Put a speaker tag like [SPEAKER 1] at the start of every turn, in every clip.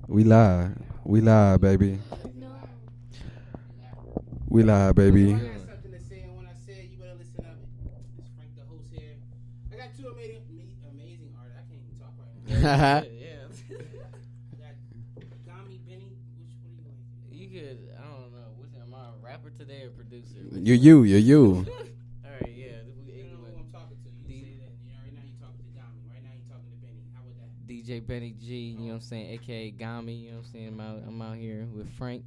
[SPEAKER 1] We live. We live, baby.
[SPEAKER 2] No.
[SPEAKER 1] We live, baby.
[SPEAKER 3] I got something to say, and when I say it, you better listen up. It's Frank, the host here. I got two amazing artists. I can't even talk right now.
[SPEAKER 4] Yeah.
[SPEAKER 3] I got Gami, Beni. Which one do you like?
[SPEAKER 4] You could, I don't know, which am I a rapper today or producer?
[SPEAKER 1] You're you.
[SPEAKER 4] Alright, yeah.
[SPEAKER 3] You don't know who I'm talking to. You say that. Right now you're talking to Gami. Right now you're talking to Beni. How about that?
[SPEAKER 4] DJ Beni G, you know what I'm saying, aka Gami, you know what I'm saying? I'm out here with Frank.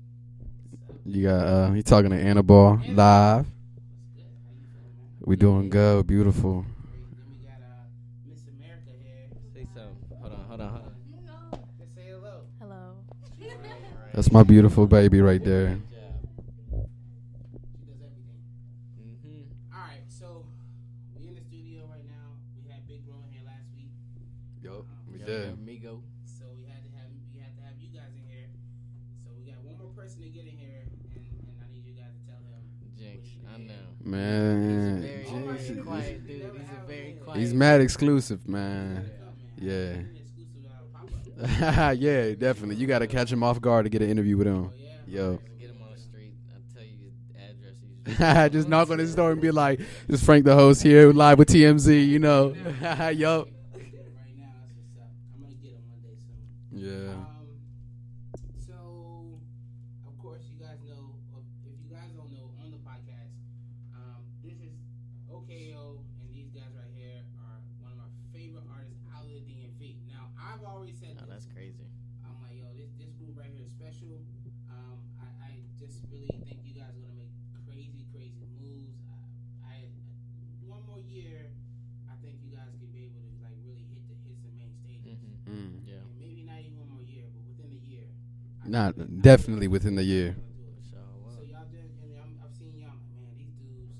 [SPEAKER 1] You got he talking to Annabelle live. We doing good, beautiful.
[SPEAKER 3] Then we got Miss America here.
[SPEAKER 4] Say something. Hold on.
[SPEAKER 2] No.
[SPEAKER 3] Just say hello.
[SPEAKER 2] Hello.
[SPEAKER 4] Right.
[SPEAKER 1] That's my beautiful baby right there.
[SPEAKER 4] Good job.
[SPEAKER 3] She does everything.
[SPEAKER 4] Mm-hmm.
[SPEAKER 3] All right, so we in the studio right now. We had Big Bro in here last week.
[SPEAKER 1] Yup, we
[SPEAKER 4] Yeah,
[SPEAKER 1] did.
[SPEAKER 4] Amigo.
[SPEAKER 3] So we had to have you guys in here. So we got one more person to get in here, and I need you guys to tell him.
[SPEAKER 4] Jinx, I know.
[SPEAKER 1] Man,
[SPEAKER 4] He's a very quiet dude. He's a very quiet
[SPEAKER 1] he's mad exclusive, man. Yeah. Yeah, definitely. You got to catch him off guard to get an interview with him. Yo.
[SPEAKER 4] Get him on the street. I'll tell you his address.
[SPEAKER 1] Just knock on his door and be like, "This Frank the host here, live with TMZ." You know. Yup.
[SPEAKER 3] Right now, that's what's up. I'm gonna get him one day soon.
[SPEAKER 1] Yeah.
[SPEAKER 3] So, of course, you guys know. If you guys don't know, on the podcast, this is OKO, and these guys right here are one of my favorite artists out of the DMV. Now, I've always said
[SPEAKER 4] Oh,
[SPEAKER 3] this.
[SPEAKER 4] that's crazy.
[SPEAKER 3] I'm like, yo, this group right here is special. I just really think you guys are gonna make crazy moves. I one more year, I think you guys can be able to like really hit some main stages.
[SPEAKER 4] Mm-hmm. Yeah.
[SPEAKER 3] And maybe not even one more year, but within the year.
[SPEAKER 1] Not definitely within the year.
[SPEAKER 3] So y'all did. I mean, I've seen y'all. Man, these dudes.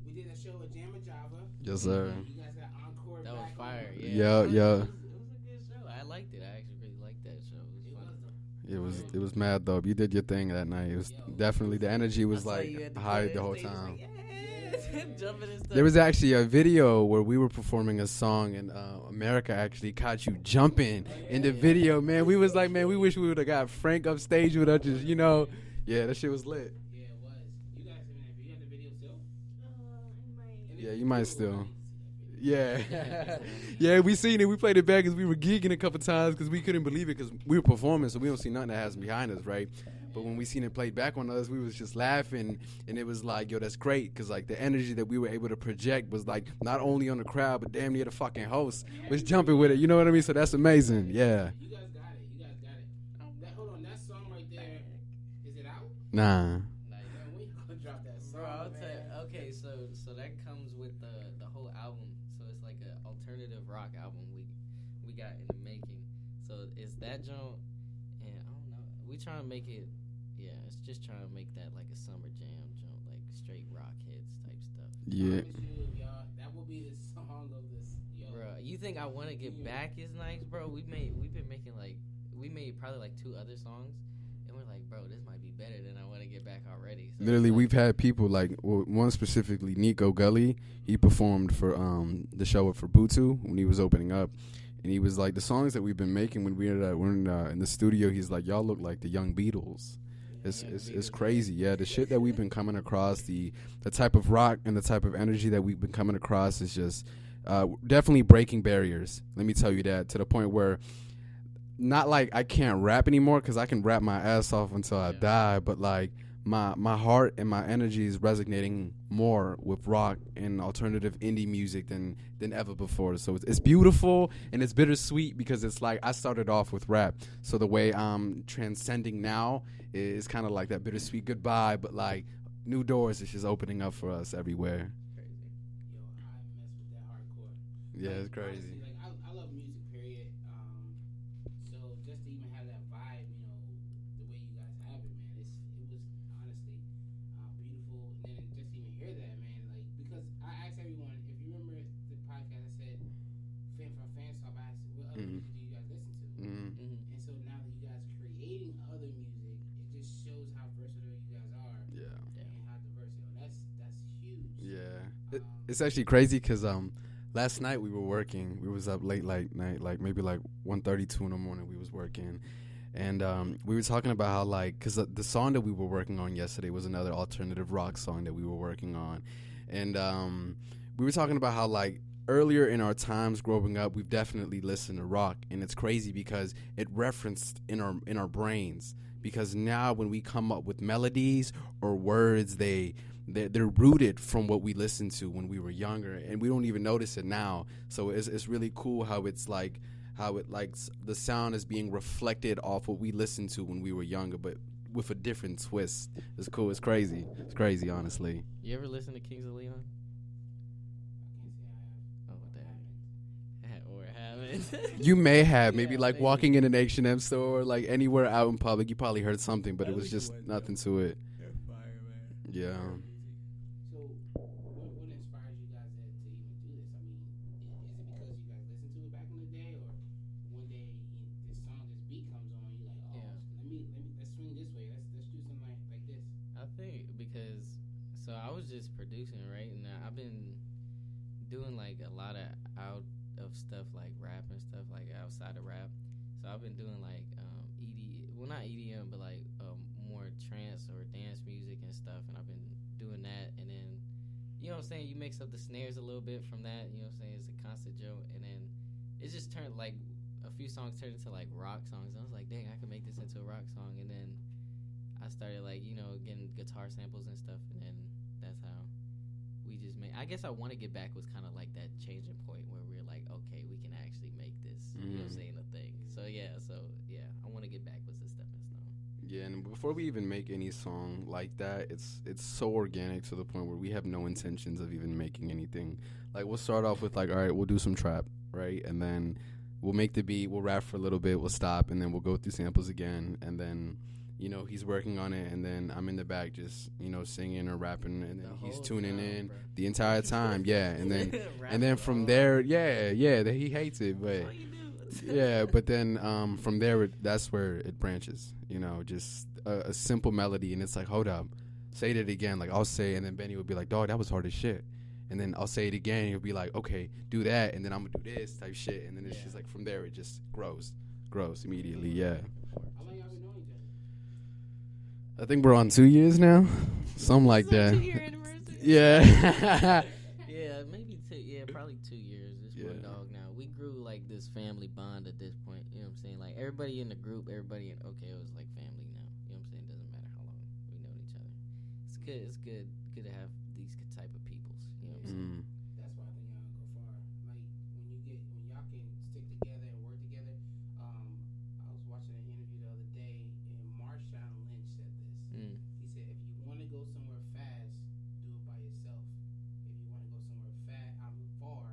[SPEAKER 3] We did a show at Jam and Java.
[SPEAKER 1] Yes, sir.
[SPEAKER 3] You guys got encore.
[SPEAKER 4] That was
[SPEAKER 3] back
[SPEAKER 4] fire.
[SPEAKER 3] on.
[SPEAKER 1] Yeah.
[SPEAKER 4] It was a good show. I liked it. I actually really liked that show. It was fun.
[SPEAKER 1] It was mad though. You did your thing that night. It was definitely the energy was
[SPEAKER 4] I saw you
[SPEAKER 1] like
[SPEAKER 4] at the
[SPEAKER 1] high
[SPEAKER 4] club
[SPEAKER 1] the whole
[SPEAKER 4] stage, like,
[SPEAKER 1] time.
[SPEAKER 4] yeah, jumping and stuff.
[SPEAKER 1] There was actually a video where we were performing a song and America actually caught you jumping in the video, man. We was like, man, we wish we would have got Frank up stage with us, just, you know. Yeah, that shit was lit.
[SPEAKER 3] Yeah, it was. You guys you got the video still?
[SPEAKER 1] Yeah, you might still. Yeah. Yeah, we seen it. We played it back because we were geeking a couple times because we couldn't believe it because we were performing, so we don't see nothing that has behind us, right? But when we seen it played back on us, we was just laughing, and it was like, yo, that's great because, like, the energy that we were able to project was, like, not only on the crowd, but damn near the fucking host was jumping with it. You know what I mean? So that's amazing. Yeah.
[SPEAKER 3] You guys got it. Hold on, that song right there, is it out?
[SPEAKER 1] Nah.
[SPEAKER 3] Man, when you gonna drop that song?
[SPEAKER 4] Bro, I'll
[SPEAKER 3] man?
[SPEAKER 4] tell you. Okay, so that comes with the whole album. So it's like an alternative rock album we got in the making. So it's that joint, and I don't know. We trying to make it. Yeah, it's just trying to make that like a summer jam joint, like straight rock hits type stuff.
[SPEAKER 1] Yeah.
[SPEAKER 3] Promise you, y'all, that will be the song of this. Yo.
[SPEAKER 4] Bro, you think I want to get back is nice, bro? We've been making we made probably like 2 other songs, and we're like, bro, this might be better than I want to get back already. So
[SPEAKER 1] Literally,
[SPEAKER 4] like,
[SPEAKER 1] we've had people like one specifically, Nico Gully. He performed for the show for Butu when he was opening up, and he was like, the songs that we've been making when we're in the studio. He's like, y'all look like the young Beatles. It's crazy, yeah. The shit that we've been coming across, the type of rock and the type of energy that we've been coming across is just definitely breaking barriers. Let me tell you that, to the point where not like I can't rap anymore because I can rap my ass off until I die, but like my heart and my energy is resonating more with rock and alternative indie music than ever before. So it's beautiful and it's bittersweet because it's like I started off with rap, so the way I'm transcending now is kind of like that bittersweet goodbye, but like new doors is just opening up for us everywhere.
[SPEAKER 3] Crazy. Yo, I mess with that hardcore.
[SPEAKER 1] Yeah,
[SPEAKER 3] Like,
[SPEAKER 1] it's crazy.
[SPEAKER 3] Honestly, like I love music, period. So just to even have that vibe, you know, the way you guys have it, man, it was honestly beautiful. And then just to even hear that, man, like because I asked everyone if you remember the podcast, I said from fans talk, I asked what other music do you guys listen to?
[SPEAKER 1] Mm-hmm.
[SPEAKER 3] And so now that you guys are creating other music, it just shows how versatile you guys are.
[SPEAKER 1] Yeah.
[SPEAKER 3] And how diverse. You know, that's huge.
[SPEAKER 1] Yeah. It's actually crazy because last night we were working. We was up late night, like maybe like 1:32 in the morning. We was working, And we were talking about how like because the song that we were working on yesterday was another alternative rock song that we were working on, and we were talking about how like earlier in our times growing up we've definitely listened to rock, and it's crazy because it referenced in our brains, because now when we come up with melodies or words they're rooted from what we listened to when we were younger, and we don't even notice it now. So it's really cool how it's like how it like the sound is being reflected off what we listened to when we were younger, but with a different twist. It's cool. It's crazy. It's crazy, honestly.
[SPEAKER 4] You ever listen to Kings of Leon?
[SPEAKER 3] I
[SPEAKER 4] Oh,
[SPEAKER 3] can't say I have
[SPEAKER 4] damn.
[SPEAKER 3] or
[SPEAKER 4] Or
[SPEAKER 3] haven't.
[SPEAKER 4] haven't.
[SPEAKER 1] You may have maybe
[SPEAKER 4] Yeah,
[SPEAKER 1] like
[SPEAKER 4] maybe.
[SPEAKER 1] walking in an H&M store, or like anywhere out in public. You probably heard something, but
[SPEAKER 4] I
[SPEAKER 1] it was
[SPEAKER 4] wish it
[SPEAKER 1] just
[SPEAKER 4] was,
[SPEAKER 1] nothing
[SPEAKER 4] though.
[SPEAKER 1] to it.
[SPEAKER 4] They're fire, man.
[SPEAKER 1] Yeah.
[SPEAKER 4] Fire music.
[SPEAKER 3] So, what inspires you guys to even do this? I mean, is it because you guys listened to it back in the day, or one day this song, this beat comes on, you're like, oh,
[SPEAKER 4] Yeah.
[SPEAKER 3] let's swing this way. Let's do something like this.
[SPEAKER 4] I think because so I was just producing, right? And I've been doing like a lot of out of stuff like rap and stuff like outside of rap. So I've been doing like well, not EDM, but like more trance or dance music and stuff. And I've been doing that, and then you know what I'm saying, you mix up the snares a little bit from that. You know what I'm saying, it's a constant joke, and then it just turned like a few songs turned into like rock songs. And I was like, dang, I could make this into a rock song, and then I started like getting guitar samples and stuff, and then that's how we just made. I guess I want to get back was kind of like that changing point where we are like, okay, we can actually make this, you know, saying a thing. So yeah, I want to get back was a stepping stone.
[SPEAKER 1] Yeah, and before we even make any song like that, it's so organic to the point where we have no intentions of even making anything. Like we'll start off with like, all right, we'll do some trap, right, and then we'll make the beat, we'll rap for a little bit, we'll stop, and then we'll go through samples again, and then he's working on it, and then I'm in the back just singing or rapping, and then
[SPEAKER 4] The
[SPEAKER 1] he's
[SPEAKER 4] whole
[SPEAKER 1] tuning
[SPEAKER 4] time,
[SPEAKER 1] in
[SPEAKER 4] bro.
[SPEAKER 1] the entire time, yeah, and then
[SPEAKER 4] Rapping
[SPEAKER 1] from
[SPEAKER 4] all
[SPEAKER 1] there,
[SPEAKER 4] night.
[SPEAKER 1] yeah, he hates it, but
[SPEAKER 4] That's all you do.
[SPEAKER 1] yeah, but then from there, that's where it branches. Just a simple melody, and it's like, hold up, say it again. Like I'll say, and then Benny would be like, dog, that was hard as shit. And then I'll say it again, and he'll be like, okay, do that, and then I'm gonna do this type shit, and then it's just like from there, it just grows immediately. Yeah,
[SPEAKER 3] How long y'all been knowing each other?
[SPEAKER 1] I think we're on 2 years now, something like
[SPEAKER 4] It's our
[SPEAKER 1] that.
[SPEAKER 4] 2-year anniversary.
[SPEAKER 1] Yeah.
[SPEAKER 4] Yeah, maybe two. Yeah, probably 2 years. This
[SPEAKER 1] Yeah.
[SPEAKER 4] one dog now. We grew like this family bond at this point. You know what I'm saying? Like everybody in the group, everybody in okay, it was like family now. You know what I'm saying? Doesn't matter how long we know each other. It's good. It's good to have these type of peoples. You know what I'm saying?
[SPEAKER 3] That's why I think y'all go far. Like when y'all can stick together and work together. I was watching an interview the other day, and Marshawn Lynch said this.
[SPEAKER 4] Mm.
[SPEAKER 3] He said, if you want to go somewhere fast, do it by yourself. If you want to go somewhere far,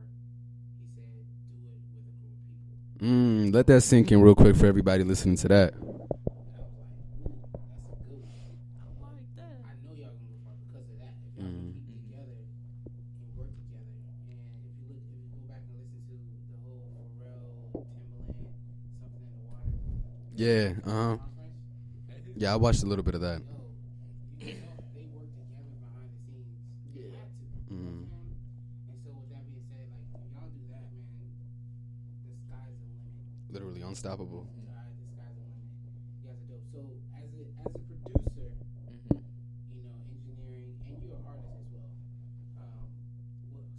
[SPEAKER 3] he said, do it with a group of people.
[SPEAKER 1] Let that sink in real quick for everybody listening to that.
[SPEAKER 3] And I was like, ooh, that's a good one.
[SPEAKER 4] I like that.
[SPEAKER 3] I know y'all gonna go far because of that. If y'all can keep together and work together, and if you go back and listen to the whole Pharrell, Timbaland, something in the water.
[SPEAKER 1] Yeah,
[SPEAKER 3] Conference,
[SPEAKER 1] yeah, I watched a little bit of that.
[SPEAKER 3] yo, you know they work together behind the scenes. They had to. You know what I'm saying? And so with that being said, like if y'all do that, man, the sky's the limit.
[SPEAKER 1] Literally unstoppable.
[SPEAKER 3] Alright, the sky's the limit. You guys are dope. So as a producer, engineering, and you're an artist as well.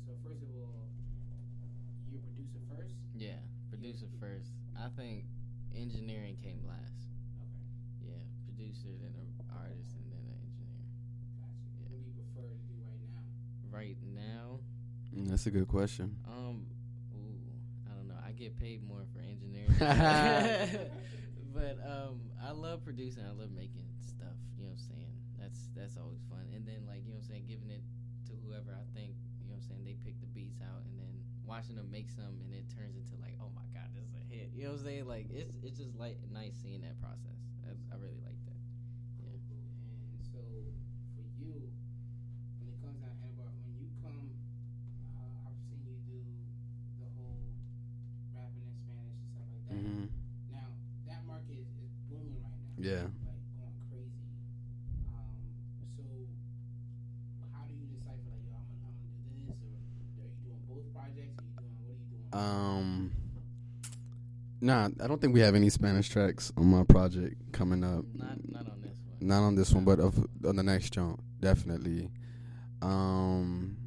[SPEAKER 3] So first of all, you're a producer first.
[SPEAKER 4] Yeah, producer first. I think engineering came last.
[SPEAKER 3] Okay,
[SPEAKER 4] Yeah, producer, then an artist, and then an engineer.
[SPEAKER 3] gotcha.
[SPEAKER 4] Yeah.
[SPEAKER 3] What do you prefer to do right now?
[SPEAKER 4] Right now,
[SPEAKER 1] That's a good question.
[SPEAKER 4] I don't know. I get paid more for engineering, but I love producing. I love making stuff. You know what I'm saying? That's always fun. And then like you know what I'm saying, giving it to whoever I think you know what I'm saying they pick the beats out, and then watching them make some, and it turns into like, oh my god, this is a hit. You know what I'm saying? Like it's just like nice seeing that process. I really like that. Yeah.
[SPEAKER 3] Cool. And so for you, when it comes down to when you come, I've seen you do the whole rapping in Spanish and stuff like that. Now that market is booming right now.
[SPEAKER 1] Yeah.
[SPEAKER 3] Like going crazy. So how do you decipher like, yo, I'm gonna do this, or are you doing both projects? Are you doing what are you doing?
[SPEAKER 1] Nah, I don't think we have any Spanish tracks on my project coming up.
[SPEAKER 4] Not on this one.
[SPEAKER 1] Not on this one, but on the next jump, definitely. Um,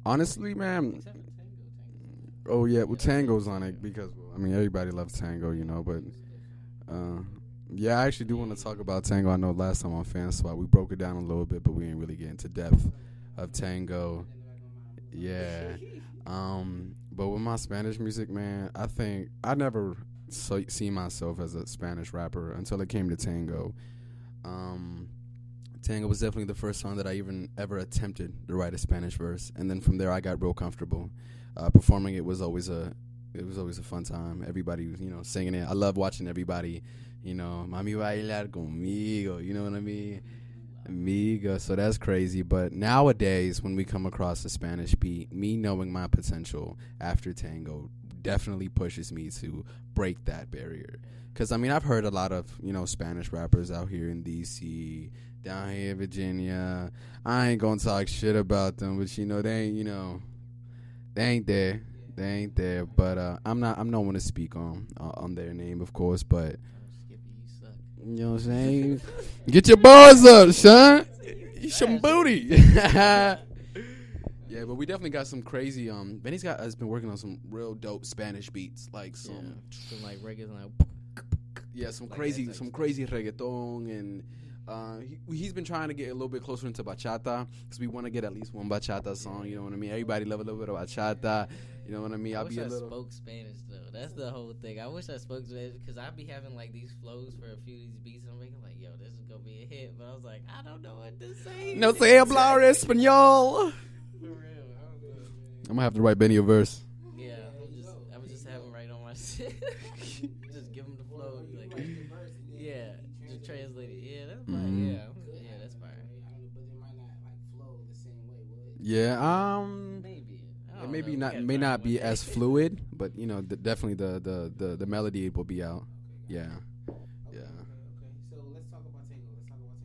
[SPEAKER 1] honestly, man.
[SPEAKER 4] Except for Tango.
[SPEAKER 1] Oh yeah, well, Tango's on it because I mean everybody loves Tango, you know. But yeah, I actually do want to talk about Tango. I know last time on Fan Swap we broke it down a little bit, but we didn't really get into depth of Tango. Yeah. But with my Spanish music, man, I think I never see myself as a Spanish rapper until it came to Tango. Tango was definitely the first song that I even ever attempted to write a Spanish verse, and then from there I got real comfortable. Performing it was always a fun time. Everybody was, singing it. I love watching everybody, mami bailar conmigo, you know what I mean? Amiga, so that's crazy. But nowadays, when we come across a Spanish beat, me knowing my potential after Tango definitely pushes me to break that barrier. Because, I mean, I've heard a lot of, Spanish rappers out here in D.C., down here in Virginia. I ain't going to talk shit about them, but, they ain't there. They ain't there. But I'm no one to speak on their name, of course, but... You know what I'm saying? Get your bars up, son. You some booty. Yeah, but we definitely got some crazy. Benny's has been working on some real dope Spanish beats, like some
[SPEAKER 4] like reggae,
[SPEAKER 1] some crazy reggaeton, and he's been trying to get a little bit closer into bachata because we want to get at least one bachata song. You know what I mean? Everybody love a little bit of bachata. You know what I mean?
[SPEAKER 4] I wish I spoke Spanish though. That's the whole thing. I wish I spoke Spanish because I'd be having like these flows for a few of these beats. And I'm making like, yo, this is gonna be a hit. But I was like, I don't know what to say.
[SPEAKER 1] No sé hablar español.
[SPEAKER 4] For real,
[SPEAKER 1] I'm gonna have to write Benny a verse.
[SPEAKER 4] Yeah, I would just have him write on my shit. Just give him the flow. Like, yeah, just translate it. Yeah, that's fine. Yeah, that's fine.
[SPEAKER 3] But it might not like flow the same way, will it?
[SPEAKER 1] Yeah,
[SPEAKER 4] maybe.
[SPEAKER 1] it may not be as fluid, but definitely the melody will be out. Yeah.
[SPEAKER 3] Okay. So let's talk about Tango.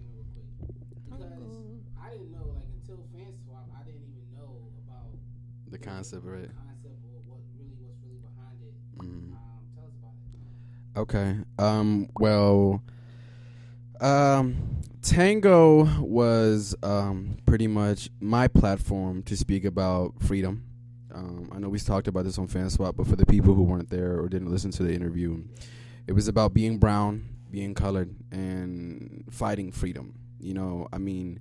[SPEAKER 3] Real quick. Because I didn't know, like, until Fan Swap, I didn't even know about
[SPEAKER 1] The concept, right?
[SPEAKER 3] What's really behind it. Tell us about it.
[SPEAKER 1] Okay. Well, Tango was pretty much my platform to speak about freedom. I know we talked about this on FanSwap, but for the people who weren't there or didn't listen to the interview, it was about being brown, being colored, and fighting freedom. I mean,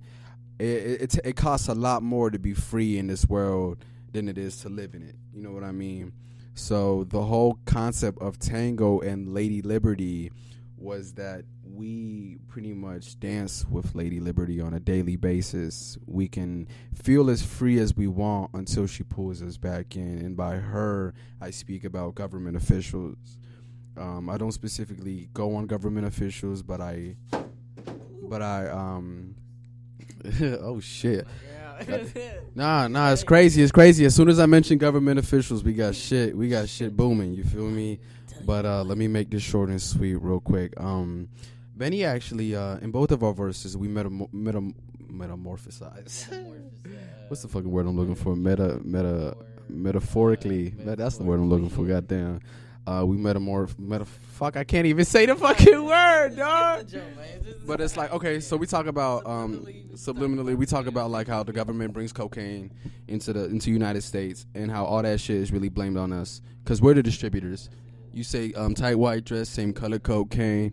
[SPEAKER 1] it costs a lot more to be free in this world than it is to live in it. You know what I mean? So the whole concept of Tango and Lady Liberty was that we pretty much dance with Lady Liberty on a daily basis. We can feel as free as we want until she pulls us back in. And by her, I speak about government officials. I don't specifically go on government officials, but I oh shit. Nah, it's crazy. As soon as I mention government officials, we got shit booming, you feel me? But let me make this short and sweet real quick. Benny actually, in both of our verses, we metamorphosize. What's the fucking word I'm looking for? Metaphorically. That's the word I'm looking for, goddamn. We fuck, I can't even say the fucking word, dog. But it's like, okay, so we talk about subliminally, we talk about like how the government brings cocaine into United States and how all that shit is really blamed on us because we're the distributors. You say tight white dress, same color cocaine.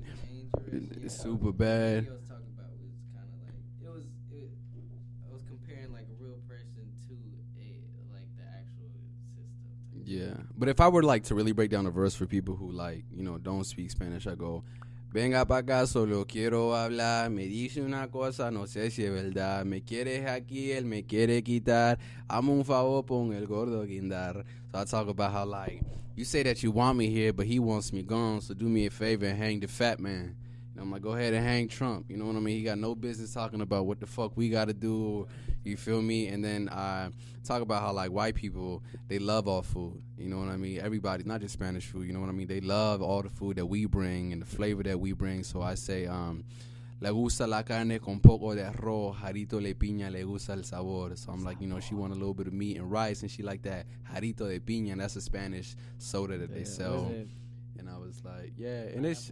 [SPEAKER 1] It's super bad.
[SPEAKER 4] What he was talking about was kind of like I was comparing like a real person to the actual system.
[SPEAKER 1] Yeah, but if I were like to really break down a verse for people who don't speak Spanish, I go, venga pa' acá, solo quiero hablar, me dice una cosa, no sé si es verdad, me quieres aquí, él me quiere quitar, hazme un favor, pon el gordo guindar. So I talk about how like, you say that you want me here, but he wants me gone, so do me a favor and hang the fat man. And I'm like, go ahead and hang Trump. You know what I mean? He got no business talking about what the fuck we got to do. You feel me? And then I talk about how, like, white people, they love all food. You know what I mean? Everybody, not just Spanish food. You know what I mean? They love all the food that we bring and the flavor that we bring. So I say, le gusta la carne con poco de arroz, jarito de piña, le gusta el sabor. So I'm like, she want a little bit of meat and rice, and she like that jarito de piña. And that's a Spanish soda that they sell. And I was like, yeah, and it's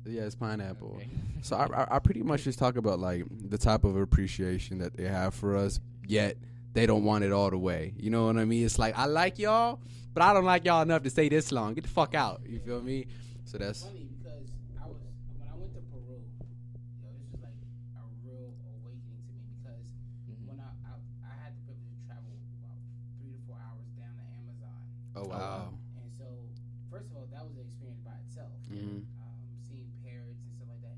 [SPEAKER 4] Pineapple,
[SPEAKER 1] it's pineapple.
[SPEAKER 4] okay.
[SPEAKER 1] So I pretty much just talk about like the type of appreciation that they have for us, yet they don't want it all the way. You know what I mean? It's like I like y'all, but I don't like y'all enough to stay this long. Get the fuck out. You feel me? So
[SPEAKER 3] It's
[SPEAKER 1] that's
[SPEAKER 3] funny because when I went to Peru, this was like a real awakening to me because
[SPEAKER 4] Mhm.
[SPEAKER 3] when I had the privilege to travel about 3 to 4 hours down the Amazon.
[SPEAKER 1] oh wow.
[SPEAKER 3] And so, first of all, that was an experience by itself.
[SPEAKER 1] Mhm.
[SPEAKER 3] Seeing parrots and stuff like that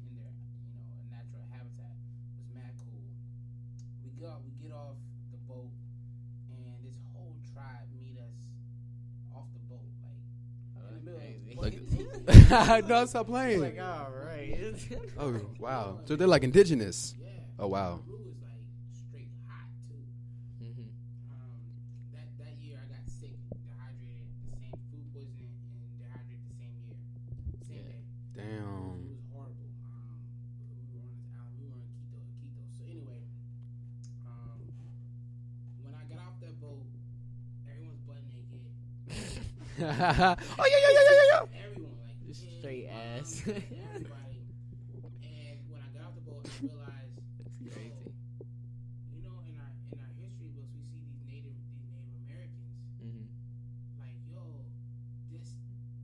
[SPEAKER 3] in their a natural habitat was mad cool. We get off the boat, and this whole tribe meet us off the boat, like in the middle.
[SPEAKER 4] Crazy.
[SPEAKER 3] Well,
[SPEAKER 1] Like no, stop playing.
[SPEAKER 4] Like, all right.
[SPEAKER 1] Oh wow. So they're like indigenous.
[SPEAKER 3] yeah.
[SPEAKER 1] Oh wow.
[SPEAKER 3] Peru is like straight hot too.
[SPEAKER 4] Mhm.
[SPEAKER 3] That year I got sick, dehydrated, the same food poisoning, and dehydrated the same year, same
[SPEAKER 4] Yeah.
[SPEAKER 3] day.
[SPEAKER 1] Damn.
[SPEAKER 3] It was horrible. We were on this island. We were in Quito. So anyway, when I got off that boat, everyone's butt naked.
[SPEAKER 1] Oh yeah.
[SPEAKER 3] Everyone, like
[SPEAKER 4] Just
[SPEAKER 3] kids,
[SPEAKER 4] straight
[SPEAKER 3] moms,
[SPEAKER 4] ass.
[SPEAKER 3] everybody. And when I got off the boat, I realized,
[SPEAKER 4] That's crazy.
[SPEAKER 3] in our history books, we see these Native Americans.
[SPEAKER 4] Mhm.
[SPEAKER 3] Like,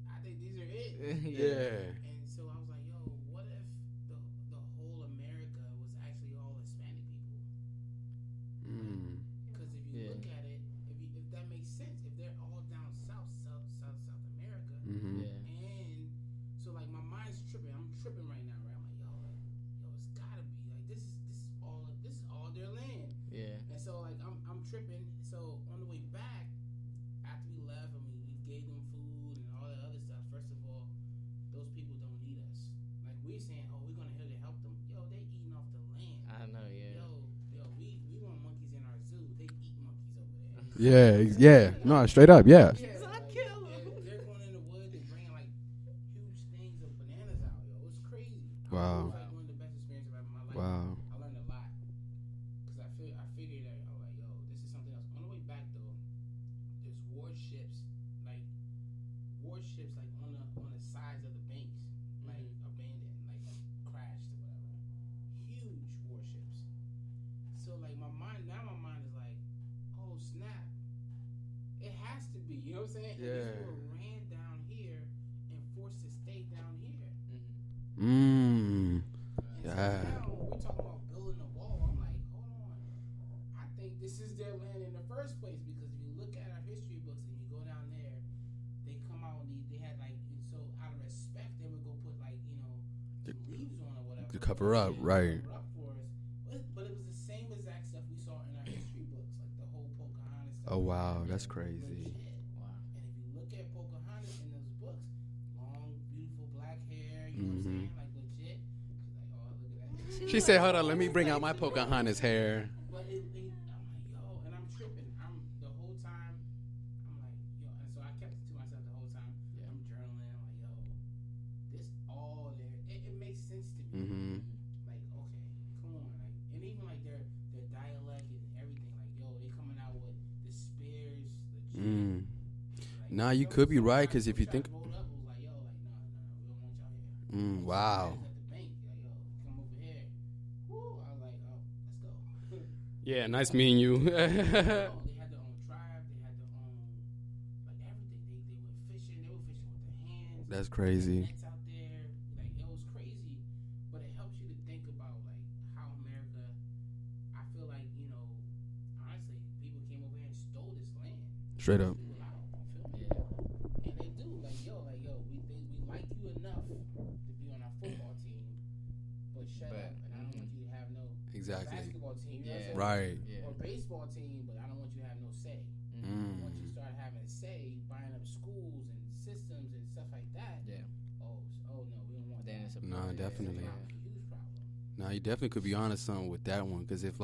[SPEAKER 3] I think these are it.
[SPEAKER 1] Yeah.
[SPEAKER 3] And so I was like, what if the whole America was actually all Hispanic people?
[SPEAKER 1] Mm.
[SPEAKER 3] Because if you
[SPEAKER 4] Yeah.
[SPEAKER 3] look at it, if that makes sense, if they're all down South America,
[SPEAKER 1] Mhm.
[SPEAKER 4] Yeah.
[SPEAKER 3] and so like my mind's tripping. I'm tripping right now, right? I'm like, it's gotta be like this is all their land.
[SPEAKER 4] Yeah.
[SPEAKER 3] And so like I'm tripping. So on the way back, after we left and we gave them food and all that other stuff. First of all, those people don't need us. Like we're saying, we're gonna here to help them. They eating off the land.
[SPEAKER 4] I know. Yeah.
[SPEAKER 3] We want monkeys in our zoo. They eat monkeys over there.
[SPEAKER 1] Yeah. No, straight up. Yeah.
[SPEAKER 3] Yeah,
[SPEAKER 4] I
[SPEAKER 3] like,
[SPEAKER 4] kill 'em.
[SPEAKER 3] they're going in the woods and bringing like huge things of bananas out. It's crazy.
[SPEAKER 1] Wow.
[SPEAKER 3] It was like one of the best experiences of my life.
[SPEAKER 1] Wow.
[SPEAKER 3] I learned a lot because I figured that I was like, this is something else. On the way back though, there's warships like on the sides of the banks, like abandoned, like crashed or whatever. Huge warships. So like my mind is like, oh snap, it has to be. You know what I'm saying?
[SPEAKER 1] Yeah.
[SPEAKER 3] And these people were ran down here and forced to stay down here.
[SPEAKER 1] Mm.
[SPEAKER 3] And
[SPEAKER 1] Yeah.
[SPEAKER 3] so now we're talking about building a wall. I'm like, hold on. I think this is their land in the first place because if you look at our history books and you go down there, they come out and they had like, so out of respect they would go put like some leaves on or whatever
[SPEAKER 1] To cover up, right?
[SPEAKER 3] Cover up for us. But it was the same exact stuff we saw in our history books, like the whole Pocahontas stuff.
[SPEAKER 1] Oh wow, that's crazy.
[SPEAKER 3] Legit.
[SPEAKER 4] Wow.
[SPEAKER 3] And if you look at Pocahontas in those books, long, beautiful black hair, you know what I'm saying? Like legit. She's like, oh, look at that.
[SPEAKER 1] She said, "Hold on, let me bring out my Pocahontas hair."
[SPEAKER 3] But I'm like, and I'm tripping. The whole time, I'm like, and so I kept it to myself the whole time.
[SPEAKER 4] Yeah.
[SPEAKER 3] I'm journaling. I'm like, this all there. It makes sense to me.
[SPEAKER 1] Mm-hmm.
[SPEAKER 3] Like, okay, come on, like, and even like their dialect and everything. Like, they coming out with the spears, the
[SPEAKER 1] Mm.
[SPEAKER 3] like,
[SPEAKER 1] Nah, you could be right, 'cause if you think-
[SPEAKER 3] rolled up, was like, no, we don't want y'all here.
[SPEAKER 1] Wow.
[SPEAKER 3] At the bank, like, come over here. Woo! I was like, let's go.
[SPEAKER 1] Yeah, nice meeting you.
[SPEAKER 3] They had their own tribe. They had their own like everything. They went fishing. They were fishing with their hands.
[SPEAKER 1] That's crazy.
[SPEAKER 3] Nets out there. Like it was crazy, but it helps you to think about like how America. I feel like honestly, people came over here and stole this land.
[SPEAKER 1] Straight up.
[SPEAKER 3] People out. You feel me?
[SPEAKER 4] Yeah.
[SPEAKER 3] And they do we like you enough to be on our football team, but shut up. And I don't want you to have no
[SPEAKER 1] Exactly.
[SPEAKER 3] basketball team. You know what I'm saying?
[SPEAKER 1] Right.
[SPEAKER 4] Yeah.
[SPEAKER 3] Or baseball team, but I don't want you to have no say. Once you start having a say, buying up schools and systems and stuff like that.
[SPEAKER 4] Yeah.
[SPEAKER 3] Oh no, we don't want
[SPEAKER 4] Then
[SPEAKER 3] that.
[SPEAKER 4] it's a
[SPEAKER 1] Nah,
[SPEAKER 4] problem.
[SPEAKER 1] definitely.
[SPEAKER 3] It's a huge problem.
[SPEAKER 1] Now you definitely could be honest something with that one, because if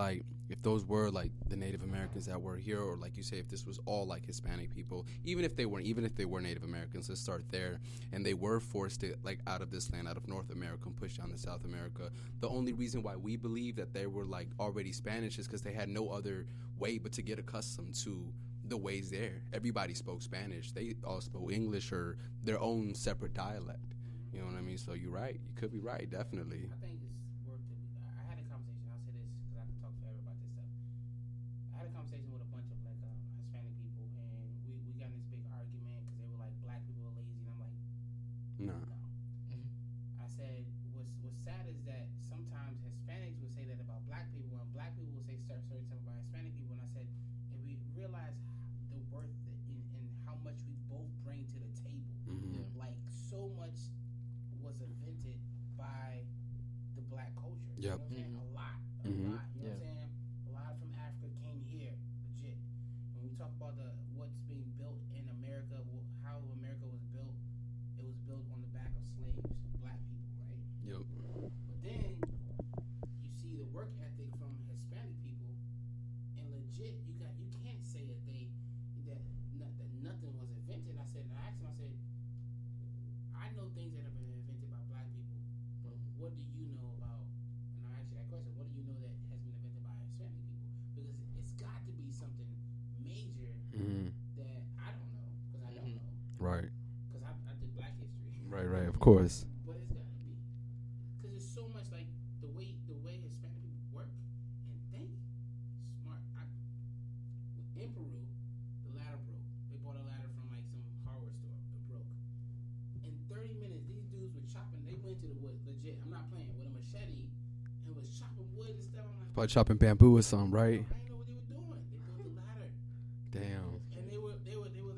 [SPEAKER 1] those were like the Native Americans that were here, or like you say, if this was all like Hispanic people, even if they were Native Americans, let's start there, and they were forced to like out of this land, out of North America, and pushed down to South America. The only reason why we believe that they were like already Spanish is because they had no other way but to get accustomed to the ways there. Everybody spoke Spanish. They all spoke English or their own separate dialect. You know what I mean? So you're right. You could be right, definitely.
[SPEAKER 3] I think it's worth it. I had a conversation. I'll say this because I can talk forever about this stuff. I had a conversation with a bunch of like Hispanic people, and we got in this big argument because they were like black people are lazy, and I'm like,
[SPEAKER 1] No.
[SPEAKER 3] I said what's sad is that sometimes Hispanics would say that about black people, and black people will say certain stuff about Hispanic people, and I said if we realize the worth and how much we both bring to the table, like so much was invented by the black culture. You know what I'm saying? A lot. You know what I'm saying? A lot from Africa came here, legit. When we talk about what's being built in America, how America was built, it was built on the back of slaves, black people, right?
[SPEAKER 1] Yep.
[SPEAKER 3] But then you see the work ethic from Hispanic people, and legit, you can't say that nothing was invented. I said, and I asked him, I said, I know things that have been invented by black people, but what do you know about? And I asked you that question. What do you know that has been invented by Hispanic people? Because it's got to be something major that I don't know, because I don't know.
[SPEAKER 1] Right.
[SPEAKER 3] Because I did black history.
[SPEAKER 1] Right. Of course.
[SPEAKER 3] But it's got to be, because there's so much like the way Hispanic people work and think. Smart. In Peru, the ladder broke. They bought a ladder from like some hardware store. It broke. In 30 minutes, these dudes were chopping. They went to the woods, legit. I'm not playing, with a machete and was chopping wood and stuff. I'm like,
[SPEAKER 1] Probably chopping bamboo or something, right?
[SPEAKER 3] I didn't know what they were doing. They built the ladder.
[SPEAKER 1] Damn.
[SPEAKER 3] And they were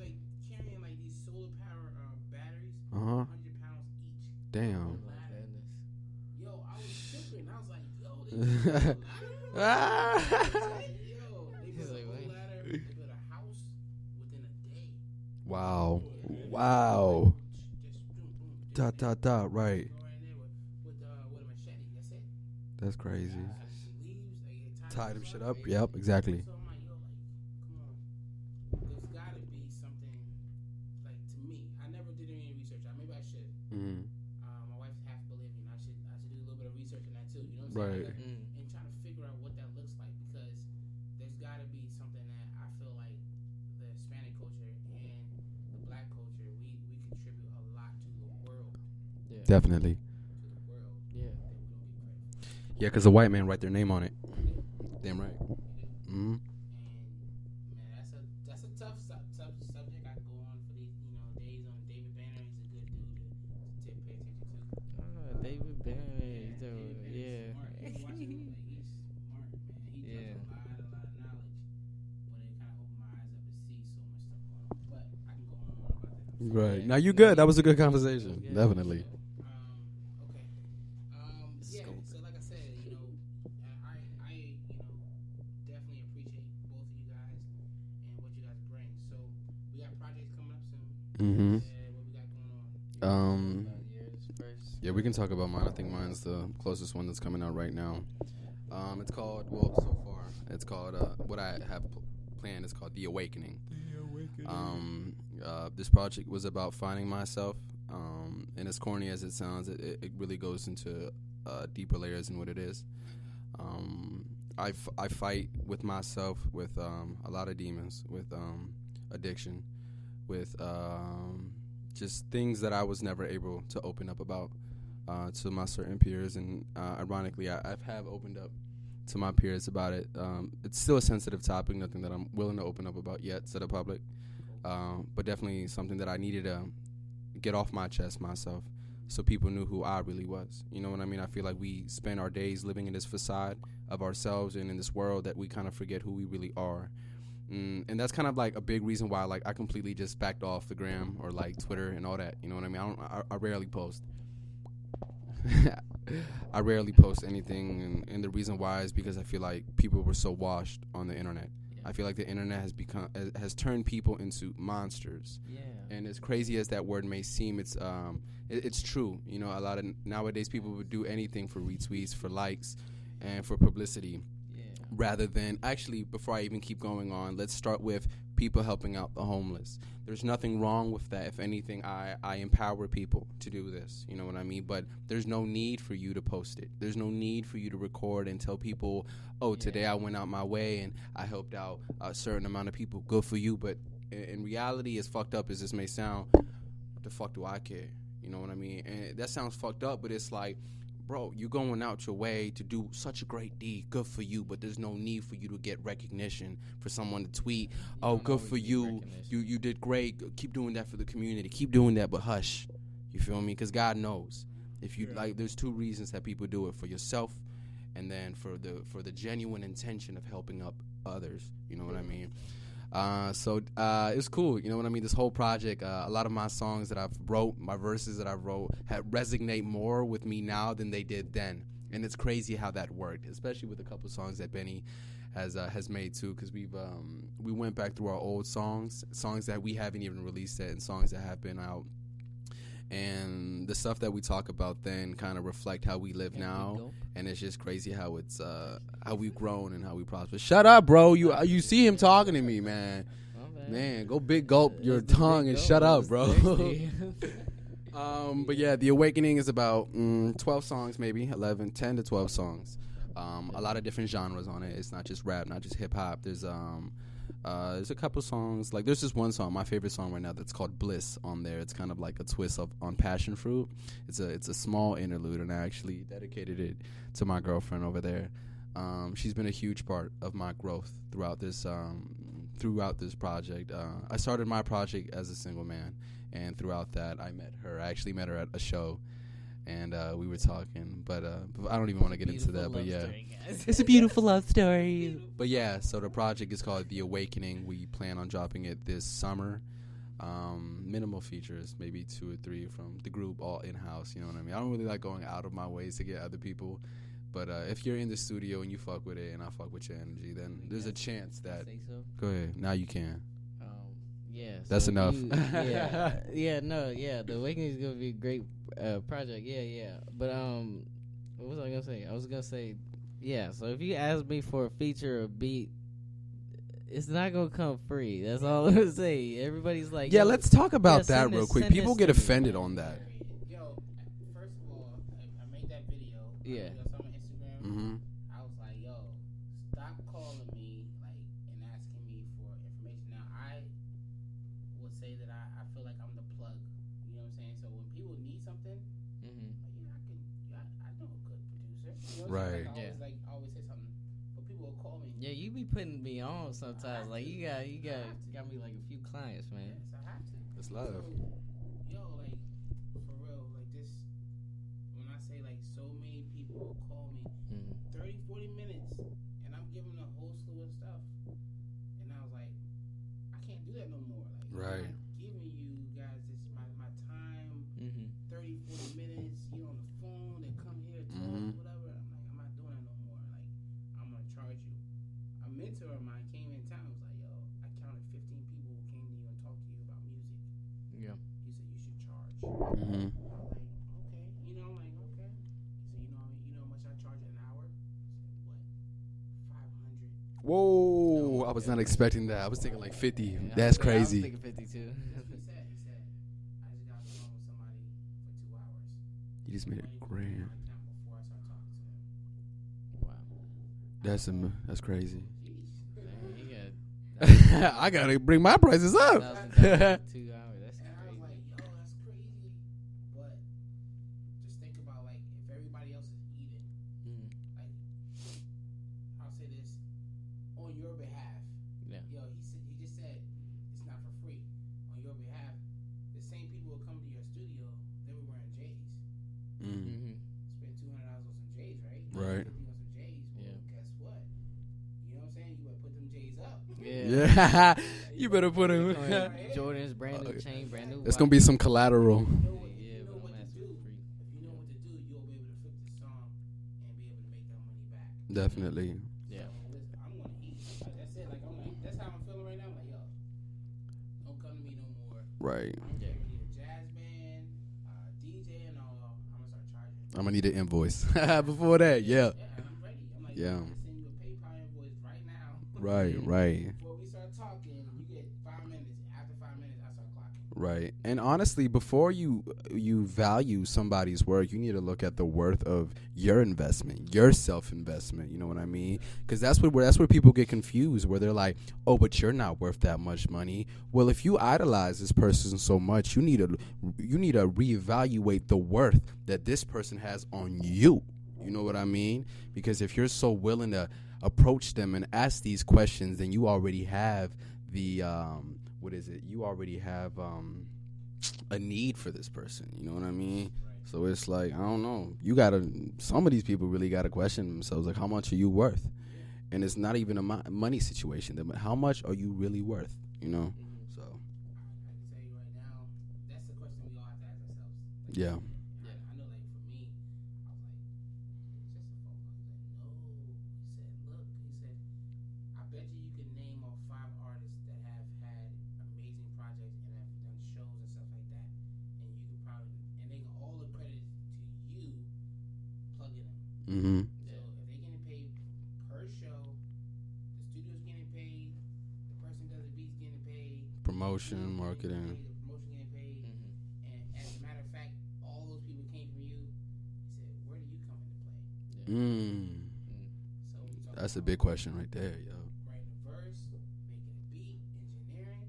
[SPEAKER 3] like carrying like these solar power batteries, 100
[SPEAKER 1] Uh-huh.
[SPEAKER 3] pounds each.
[SPEAKER 1] Damn.
[SPEAKER 3] Ladder. Yo, I was tripping. I was like, yo, they built a ladder. Yo, they built a whole ladder. They built a house within a day.
[SPEAKER 1] Wow.
[SPEAKER 3] Just boom, boom.
[SPEAKER 1] Right.
[SPEAKER 3] Go right in there with a machete. That's it.
[SPEAKER 1] That's crazy.
[SPEAKER 3] Some leaves. They
[SPEAKER 1] Tied him shit up.
[SPEAKER 3] right?
[SPEAKER 1] Yep, exactly.
[SPEAKER 3] So I'm like, yo, like, come on. There's got to be something, like, to me. I never did any research. Maybe I should. My wife's half Bolivian. I should do a little bit of research on that too. You know what I'm saying?
[SPEAKER 1] Right.
[SPEAKER 3] And trying to figure out what that looks like, because there's got to be something that I feel like the Hispanic culture and the black culture, we contribute a lot to the world.
[SPEAKER 4] Yeah.
[SPEAKER 1] Definitely.
[SPEAKER 3] To the world.
[SPEAKER 4] Yeah.
[SPEAKER 3] That we don't get credit for.
[SPEAKER 1] Yeah, because the white man write their name on it. Damn right.
[SPEAKER 3] And man, that's a tough subject. I can go on for these days on David Banner. He's a good dude to pay attention to.
[SPEAKER 4] David Banner.
[SPEAKER 3] David Banner's smart. He's smart, man. He drops a lot of knowledge. But it kind of opened my eyes up to see so much stuff going on. But I can go on and on about that. I'm sorry.
[SPEAKER 1] Right. Now you good. That was a good conversation.
[SPEAKER 4] Yeah.
[SPEAKER 1] Definitely.
[SPEAKER 3] Okay. Yeah. So like I said, I definitely appreciate both of you guys and what you guys bring. So we got projects coming up soon. What we got going on?
[SPEAKER 1] Yeah, we can talk about mine. I think mine's the closest one that's coming out right now. It's called, so far, it's called, what I have planned is called The Awakening. This project was about finding myself, and as corny as it sounds, it really goes into deeper layers in what it is. I fight with myself with a lot of demons, with addiction, with just things that I was never able to open up about to my certain peers, and ironically, I have opened up to my peers about it. It's still a sensitive topic, nothing that I'm willing to open up about yet to the public, but definitely something that I needed to get off my chest myself, so people knew who I really was. You know what I mean? I feel like we spend our days living in this facade of ourselves and in this world that we kind of forget who we really are. And that's kind of like a big reason why like I completely just backed off the gram or like Twitter and all that. You know what I mean? I rarely post. I rarely post anything, and the reason why is because I feel like people were so washed on the internet. Yeah. I feel like the internet has turned people into monsters. Yeah. And as crazy as that word may seem, it's true. You know, a lot of nowadays people would do anything for retweets, for likes, and for publicity. Rather than, actually, before I even keep going on, let's start with people helping out the homeless. There's nothing wrong with that. If anything, I empower people to do this. You know what I mean? But there's no need for you to post it. There's no need for you to record and tell people, oh, today I went out my way and I helped out a certain amount of people. Good for you. But in reality, as fucked up as this may sound, what the fuck do I care? You know what I mean? And that sounds fucked up, but it's like, bro, you're going out your way to do such a great deed. Good for you, but there's no need for you to get recognition, for someone to tweet, oh, good for you. You did great. Keep doing that for the community. Keep doing that, but hush. You feel me? Because God knows. If you like, there's two reasons that people do it: for yourself, and then for the genuine intention of helping up others. You know what I mean? So it's cool, you know what I mean? This whole project, a lot of my songs that I've wrote, my verses that I wrote, resonate more with me now than they did then, and it's crazy how that worked, especially with a couple songs that Beni has made too, because we went back through our old songs that we haven't even released yet, and songs that have been out. And the stuff that we talk about then kind of reflect how we live now, and it's just crazy how it's how we've grown and how we prosper. Shut up, bro! You see him talking to me, man. Man, go big gulp your tongue and shut up, bro. But yeah, The Awakening is about 12 songs, maybe 10 to 12 songs. A lot of different genres on it. It's not just rap, not just hip hop. There's a couple songs, like there's this one song, my favorite song right now, that's called Bliss on there. It's kind of like a twist on Passion Fruit. It's a small interlude, and I actually dedicated it to my girlfriend over there. She's been a huge part of my growth throughout this project. I started my project as a single man, and throughout that I met her. I actually met her at a show, and we were talking, but I don't even want to get into that. But yeah, it's a beautiful love story. But yeah, so the project is called The Awakening. We plan on dropping it this summer. Minimal features, maybe 2 or 3 from the group, all in-house. You know what I mean? I don't really like going out of my ways to get other people. But if you're in the studio and you fuck with it and I fuck with your energy, then there's a chance that... Go ahead. Now you can.
[SPEAKER 4] Yeah.
[SPEAKER 1] That's
[SPEAKER 4] so
[SPEAKER 1] enough.
[SPEAKER 4] The Awakening is going to be a great project. Yeah. But what was I going to say? I was going to say, yeah, so if you ask me for a feature or beat, it's not going to come free. That's all I'm going to say. Everybody's like...
[SPEAKER 1] Yeah, let's talk about that real quick. People get offended on that.
[SPEAKER 3] Yo, first of all, I made that video.
[SPEAKER 4] Yeah.
[SPEAKER 1] Mm-hmm.
[SPEAKER 3] I was like, yo, stop calling me and asking me for information. Now, I would say that I feel like I'm the plug. You know what I'm saying? So when people need something, I know a good producer. You know what I'm saying? I always say something, but people will call me.
[SPEAKER 4] Yeah, you be putting me on sometimes. Like you got me like a few clients, man.
[SPEAKER 3] Yes, I have to.
[SPEAKER 1] It's love.
[SPEAKER 3] So, yo, for real, this. When I say so many people will call me. 30, 40 minutes, and I'm giving a whole slew of stuff. And I was like, I can't do that no more.
[SPEAKER 1] Right.
[SPEAKER 3] I'm not giving you guys my time, 30, 40 minutes, you on the phone, and come here, talk, whatever. I'm like, I'm not doing that no more. I'm going to charge you. A mentor of mine came in town and was like, yo, I counted 15 people who came to you and talked to you about music.
[SPEAKER 4] Yeah.
[SPEAKER 3] He said, you should charge.
[SPEAKER 1] Mm-hmm. Whoa, I was not expecting that. I was thinking 50.
[SPEAKER 4] Yeah,
[SPEAKER 1] That's
[SPEAKER 4] I
[SPEAKER 1] crazy.
[SPEAKER 3] He
[SPEAKER 4] was thinking 52.
[SPEAKER 3] said, I just got on the phone with somebody for 2 hours.
[SPEAKER 1] You just made it grand.
[SPEAKER 3] Before I started talking to them.
[SPEAKER 4] Wow.
[SPEAKER 1] That's crazy.
[SPEAKER 4] Got
[SPEAKER 1] I gotta bring my prices up.
[SPEAKER 4] 2 hours. That's crazy.
[SPEAKER 3] And I was like, yo, that's crazy. But just think about if everybody else is eating, I'll say this on your behalf.
[SPEAKER 4] Yeah.
[SPEAKER 3] Yo, he just said it's not for free. On your behalf, the same people will come to your studio. They were wearing J's. Spend $200 on some J's, right?
[SPEAKER 1] Right.
[SPEAKER 3] On some J's. Well, guess what? You know what I'm saying? You better put them J's up.
[SPEAKER 1] Yeah. You better put him.
[SPEAKER 4] Jordan's brand new chain, brand new.
[SPEAKER 1] It's gonna be some collateral.
[SPEAKER 3] If you know what to do, you'll be able to flip the song and be able to make that money back.
[SPEAKER 1] Definitely.
[SPEAKER 4] Yeah.
[SPEAKER 3] So, listen, I'm gonna eat. That's it. That's how I'm feeling right now. I'm like, yo, don't come to me no more.
[SPEAKER 1] Right.
[SPEAKER 3] I'm gonna need a jazz band, DJ, and all. I'm gonna start charging.
[SPEAKER 1] I'm gonna need an invoice before that. Yeah.
[SPEAKER 3] Yeah, and I'm ready. I'm like,
[SPEAKER 1] Yeah.
[SPEAKER 3] I'm gonna send you a PayPal invoice right now.
[SPEAKER 1] Right.
[SPEAKER 3] Before we start talking, you get
[SPEAKER 1] Right. And honestly, before you value somebody's work, you need to look at the worth of your investment, your self-investment, you know what I mean? Cuz that's where people get confused, where they're like, "Oh, but you're not worth that much money." Well, if you idolize this person so much, you need to reevaluate the worth that this person has on you. You know what I mean? Because if you're so willing to approach them and ask these questions, then you already have the what is it? You already have a need for this person. You know what I mean?
[SPEAKER 3] Right.
[SPEAKER 1] So it's like, I don't know. Some of these people really gotta question themselves. Like, how much are you worth? And it's not even a money situation. How much are you really worth? You know? So
[SPEAKER 3] I can tell you right now, that's the question we all have to ask ourselves. Like,
[SPEAKER 1] yeah.
[SPEAKER 3] I know, like for me, I was like, it's just a phone call. He's like, no. He said, look. He said, I bet you can name off 5 artists that have had amazing projects and have done shows and stuff like that, and you could probably, and they can all accredit to you plugging them.
[SPEAKER 1] Mm-hmm.
[SPEAKER 3] So if they're getting paid per show, the studio's getting paid, the person does the beats getting paid,
[SPEAKER 1] Promotion, marketing.
[SPEAKER 3] the promotion getting paid, and as a matter of fact, all those people came from you. He said, where do you come into play? So
[SPEAKER 1] That's a big question right there, yo.
[SPEAKER 3] writing a verse, making a beat, engineering,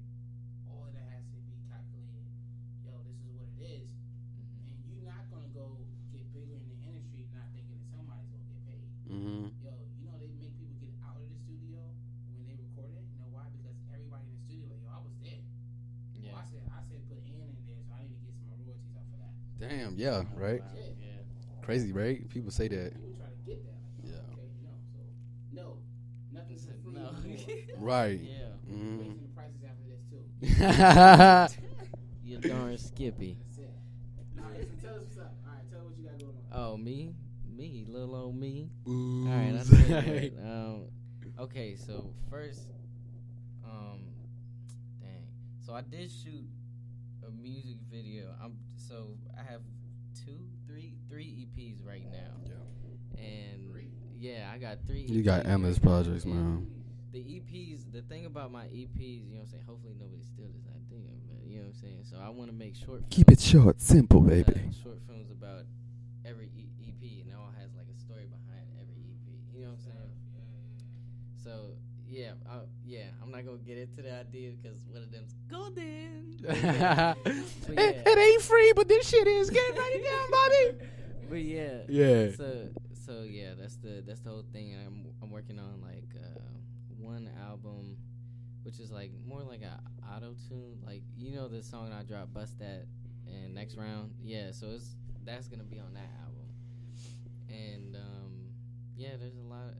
[SPEAKER 3] all of that has to be calculated. Yo, this is what it is, and you're not gonna go get bigger in the industry not thinking that somebody's gonna get paid.
[SPEAKER 1] Mm-hmm.
[SPEAKER 3] Yo, you know they make people get out of the studio when they record it. You know why? Because everybody in the studio like, yo, I was there.
[SPEAKER 4] Yeah.
[SPEAKER 3] Well, I said put Ann in there, so I need to get some royalties off of that.
[SPEAKER 1] Damn, yeah, right?
[SPEAKER 4] Wow. Yeah.
[SPEAKER 1] Crazy, right? People say that.
[SPEAKER 3] People try to get that. Like,
[SPEAKER 1] Yeah.
[SPEAKER 3] okay, so no, nothing's for free
[SPEAKER 4] No.
[SPEAKER 3] anymore.
[SPEAKER 1] Right.
[SPEAKER 4] Yeah.
[SPEAKER 1] Mm-hmm.
[SPEAKER 3] Raising the prices after this too.
[SPEAKER 4] You darn Skippy.
[SPEAKER 3] That's it. All right, so tell us what's up. All right, tell us what you got going on.
[SPEAKER 4] Oh, me, little old me.
[SPEAKER 1] Ooh.
[SPEAKER 4] All right, that's it. Okay, so first, dang. So I did shoot a music video. So I have three EPs right now.
[SPEAKER 1] Yeah.
[SPEAKER 4] And
[SPEAKER 3] Three?
[SPEAKER 4] yeah, I got 3 EPs.
[SPEAKER 1] You got endless
[SPEAKER 4] right now.
[SPEAKER 1] projects,
[SPEAKER 4] Yeah.
[SPEAKER 1] man.
[SPEAKER 4] The EPs, the thing about my EPs, you know what I'm saying? Hopefully nobody steals this idea, but you know what I'm saying? So I want to make short films.
[SPEAKER 1] Keep it short, simple, baby.
[SPEAKER 4] Short films about every EP, and it all has like a story behind every EP. You know what I'm saying? So I'm not gonna get into the idea because one of them's golden.
[SPEAKER 1] It ain't free, but this shit is. Get ready down, buddy.
[SPEAKER 4] But yeah.
[SPEAKER 1] Yeah.
[SPEAKER 4] So yeah, that's the whole thing. And I'm working on like one album, which is like more like a auto tune. Like you know the song I dropped, Bust That, and Next Round. Yeah. So that's gonna be on that album. And yeah, there's a lot.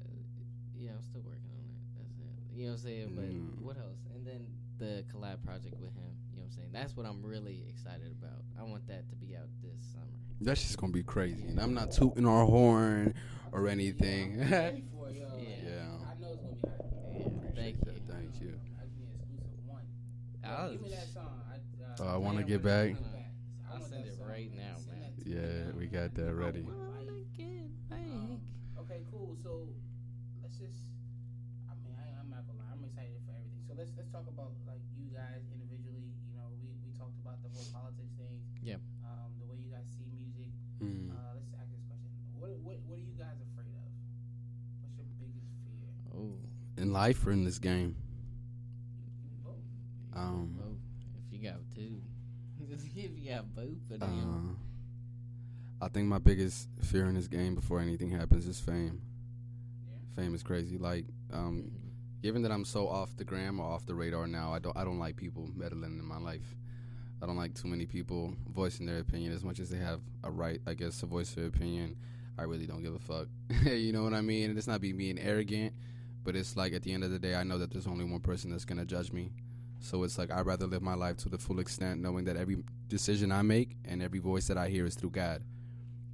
[SPEAKER 4] I'm still working on it. That's it. You know what I'm saying? But what else? And then the collab project with him. You know what I'm saying? That's what I'm really excited about. I want that to be out this summer.
[SPEAKER 1] That's just gonna be crazy. And I'm not tooting our horn or anything.
[SPEAKER 3] I'm ready for it, yo.
[SPEAKER 1] Yeah.
[SPEAKER 3] I know it's gonna be hot.
[SPEAKER 4] Yeah, thank you.
[SPEAKER 1] Thank you.
[SPEAKER 3] I give me an exclusive one. Yo, give me that song.
[SPEAKER 1] I wanna
[SPEAKER 4] Man,
[SPEAKER 1] get
[SPEAKER 4] what
[SPEAKER 1] back.
[SPEAKER 4] is it? I'll send it right now, man.
[SPEAKER 1] Yeah, we got that ready.
[SPEAKER 3] Okay, cool. So let's just. I mean, I'm not gonna lie. I'm excited for everything. So let's talk about like you guys individually. You know, we talked about the whole politics thing.
[SPEAKER 4] Yeah.
[SPEAKER 3] The way you guys see music. Let's ask this question. What are you guys afraid of? What's your biggest fear?
[SPEAKER 4] Oh.
[SPEAKER 1] In life or in this game?
[SPEAKER 3] Both.
[SPEAKER 4] Both. If you got two. If you got both of them.
[SPEAKER 1] I think my biggest fear in this game before anything happens is fame.
[SPEAKER 3] Yeah.
[SPEAKER 1] Fame is crazy. Like, given that I'm so off the gram or off the radar now, I don't like people meddling in my life. I don't like too many people voicing their opinion as much as they have a right, I guess, to voice their opinion. I really don't give a fuck. You know what I mean? And it's not being arrogant, but it's like at the end of the day, I know that there's only one person that's going to judge me. So it's like I'd rather live my life to the full extent knowing that every decision I make and every voice that I hear is through God.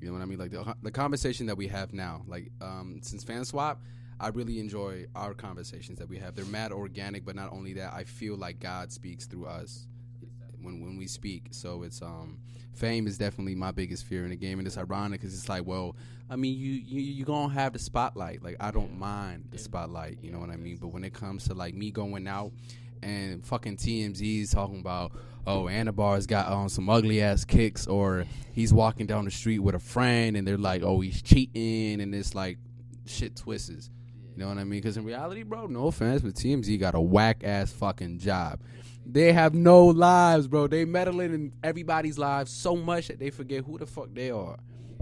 [SPEAKER 1] You know what I mean? Like the conversation that we have now, like since Fan Swap, I really enjoy our conversations that we have. They're mad organic, but not only that, I feel like God speaks through us when we speak. So it's fame is definitely my biggest fear in the game, and it's ironic because it's like, well, I mean, you gonna have the spotlight. Like I don't mind the spotlight, you know what I mean? But when it comes to like me going out and fucking TMZ's talking about, oh, Anabar's got some ugly ass kicks, or he's walking down the street with a friend and they're like, oh, he's cheating, and it's like shit twists. You know what I mean? Because in reality, bro, no offense, but TMZ got a whack ass fucking job. They have no lives, bro. They meddling in everybody's lives so much that they forget who the fuck they are.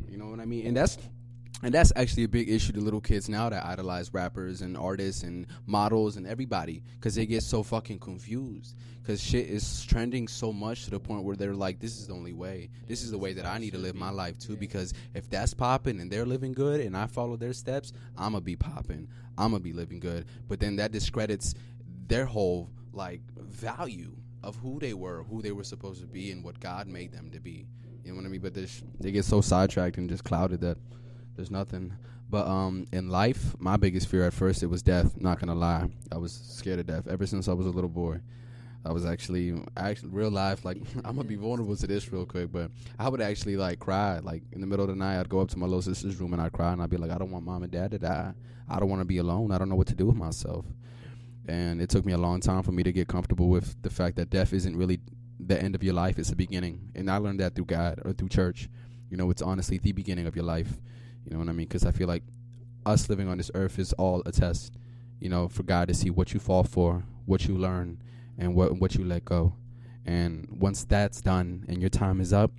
[SPEAKER 1] You know what I mean? And that's actually a big issue to little kids now that idolize rappers and artists and models and everybody, because they get so fucking confused because shit is trending so much to the point where they're like, this is the only way. This is the way that I need to live my life too, because if that's popping and they're living good and I follow their steps, I'm going to be popping. I'm going to be living good. But then that discredits their whole like value of who they were supposed to be and what God made them to be. You know what I mean? But they get so sidetracked and just clouded that there's nothing. But in life, my biggest fear at first, it was death. Not gonna lie, I was scared of death ever since I was a little boy. I was actually real life, like, I'm gonna be vulnerable to this real quick, but I would actually like cry, like in the middle of the night. I'd go up to my little sister's room and I'd cry and I'd be like, I don't want mom and dad to die. I don't want to be alone. I don't know what to do with myself. And it took me a long time for me to get comfortable with the fact that death isn't really the end of your life. It's the beginning. And I learned that through God or through church. You know, it's honestly the beginning of your life. You know what I mean? Because I feel like us living on this earth is all a test, you know, for God to see what you fall for, what you learn, and what you let go. And once that's done and your time is up,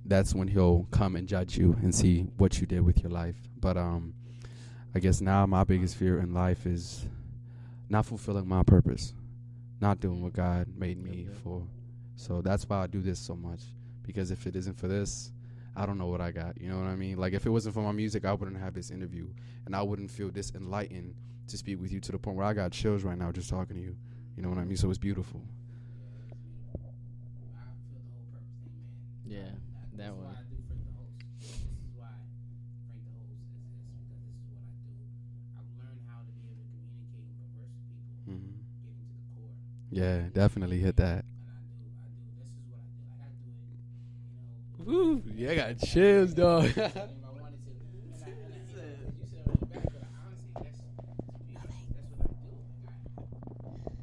[SPEAKER 1] that's when he'll come and judge you and see what you did with your life. But I guess now my biggest fear in life is not fulfilling my purpose, not doing what God made me for. So that's why I do this so much, because if it isn't for this, I don't know what I got. You know what I mean? Like, if it wasn't for my music, I wouldn't have this interview, and I wouldn't feel this enlightened to speak with you to the point where I got chills right now just talking to you. You know what I mean? So it's beautiful.
[SPEAKER 3] I feel the whole purpose thing, man.
[SPEAKER 4] Yeah, that one.
[SPEAKER 3] That's why I do Frank the Host. This is why Frank the Host is because this is what I do. I've learned how to be able to communicate and converse with people, getting to the core.
[SPEAKER 1] Yeah, definitely hit that.
[SPEAKER 3] And I do. This is what I do. Like, I do it,
[SPEAKER 1] Woo, yeah, I got chills, dog.
[SPEAKER 3] if I wanted to. And you said on your back, but honestly, that's what I do. Like,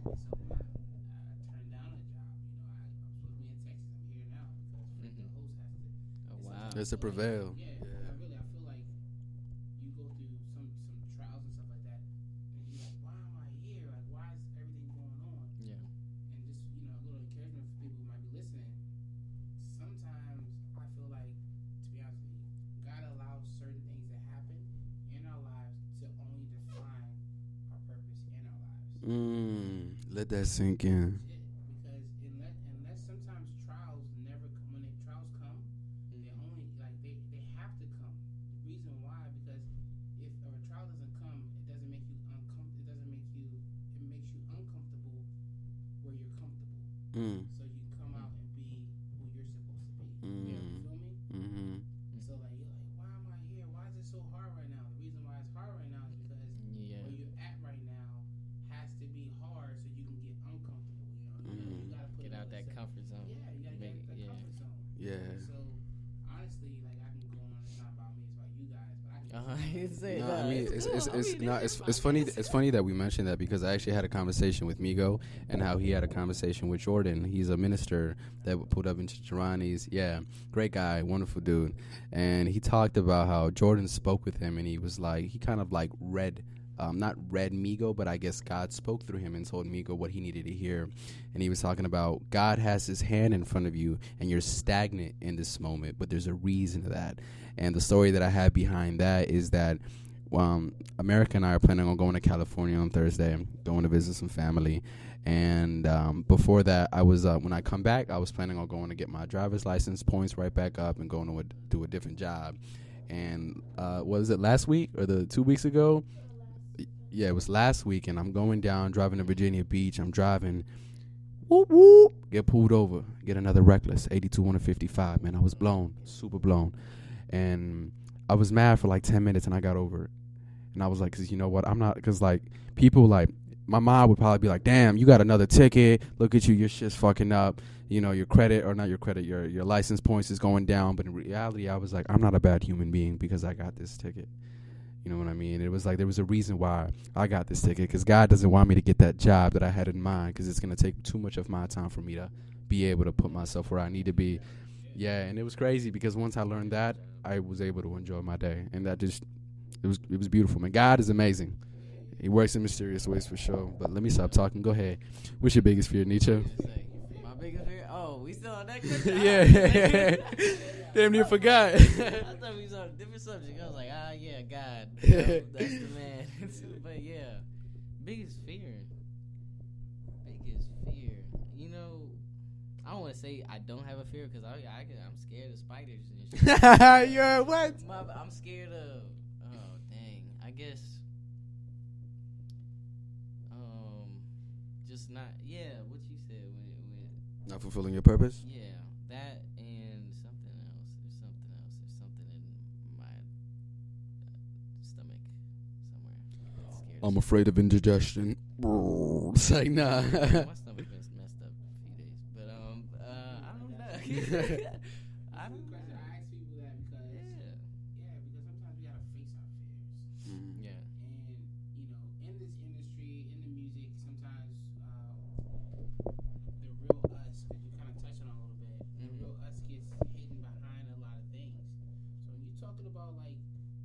[SPEAKER 3] so I turned down a job. I'm supposed to be in Texas. I'm here now because Frank the Host has to.
[SPEAKER 4] Oh, wow.
[SPEAKER 1] It's a prevail.
[SPEAKER 3] Yeah. I feel like you go through some trials and stuff like that, and you're like, why am I here? Like, why is everything going on?
[SPEAKER 4] Yeah.
[SPEAKER 3] And just, a little encouragement for people who might be listening. Sometimes I feel like, to be honest with you, God allows certain things to happen in our lives to only define our purpose in our lives.
[SPEAKER 1] Let that sink in.
[SPEAKER 3] Because unless sometimes trials never come, when trials come, they only, like, they have to come. The reason why, because if a trial doesn't come, it doesn't make you uncomfortable. It makes you uncomfortable where you're comfortable. So you can come out and be who you're supposed to be. You feel me? So like, you're like, why am I here? Why is it so hard right now? The reason why it's hard right now is because where you're at right now has to be hard so you can get uncomfortable. You gotta put
[SPEAKER 4] Get out that comfort zone.
[SPEAKER 3] Yeah, you gotta get out that comfort zone.
[SPEAKER 1] Yeah.
[SPEAKER 3] So honestly, like, I can go on. It's not about me. It's about you guys. But I can.
[SPEAKER 1] No, I mean, it's funny. It's funny that we mentioned that, because I actually had a conversation with Migo and how he had a conversation with Jordan. He's a minister that pulled up in Chicharani's. Yeah, great guy, wonderful dude. And he talked about how Jordan spoke with him, and he was like, he kind of like not read Migo, but I guess God spoke through him and told Migo what he needed to hear. And he was talking about God has his hand in front of you and you're stagnant in this moment, but there's a reason to that. And the story that I have behind that is that America and I are planning on going to California on Thursday, going to visit some family. And before that, I was when I come back, I was planning on going to get my driver's license points right back up and going to do a different job. And was it last week or 2 weeks ago? Yeah, it was last week, and I'm going down, driving to Virginia Beach. I'm driving, whoop, whoop, get pulled over, get another reckless, 82 155. Man, I was blown, super blown. And I was mad for like 10 minutes, and I got over it. And I was like, because you know what? I'm not, because like people like, my mom would probably be like, damn, you got another ticket. Look at you, your shit's fucking up. Your credit, or not your credit, your license points is going down. But in reality, I was like, I'm not a bad human being because I got this ticket. You know what I mean? It was like there was a reason why I got this ticket, because God doesn't want me to get that job that I had in mind, because it's going to take too much of my time for me to be able to put myself where I need to be. Yeah, and it was crazy because once I learned that, I was able to enjoy my day, and that just it was beautiful. Man, God is amazing. He works in mysterious ways for sure. But let me stop talking. Go ahead. What's your biggest fear, Nietzsche?
[SPEAKER 4] My biggest fear? Oh, we still on that question?
[SPEAKER 1] Yeah. Damn near forgot.
[SPEAKER 4] I thought we was on a different subject. I was like, yeah, God. That's the man. But yeah, biggest fear. Biggest fear. You know, I don't want to say I don't have a fear because I'm scared of spiders and shit.
[SPEAKER 1] You're what?
[SPEAKER 4] I'm scared of. Oh dang! I guess. Just not. Yeah, what you said when.
[SPEAKER 1] Not fulfilling your purpose?
[SPEAKER 4] Yeah, that and something else. There's something else. There's something in my stomach somewhere. That's scared.
[SPEAKER 1] I'm afraid of indigestion. It's like, nah.
[SPEAKER 4] My stomach been messed up a few days, but I don't know. I don't know.
[SPEAKER 3] I ask people that because because sometimes we gotta face our fears.
[SPEAKER 4] Yeah.
[SPEAKER 3] And you know, in this industry, in the music, sometimes the real us, because you kind of touched on it a little bit, the real us gets hidden behind a lot of things. So when you're talking about like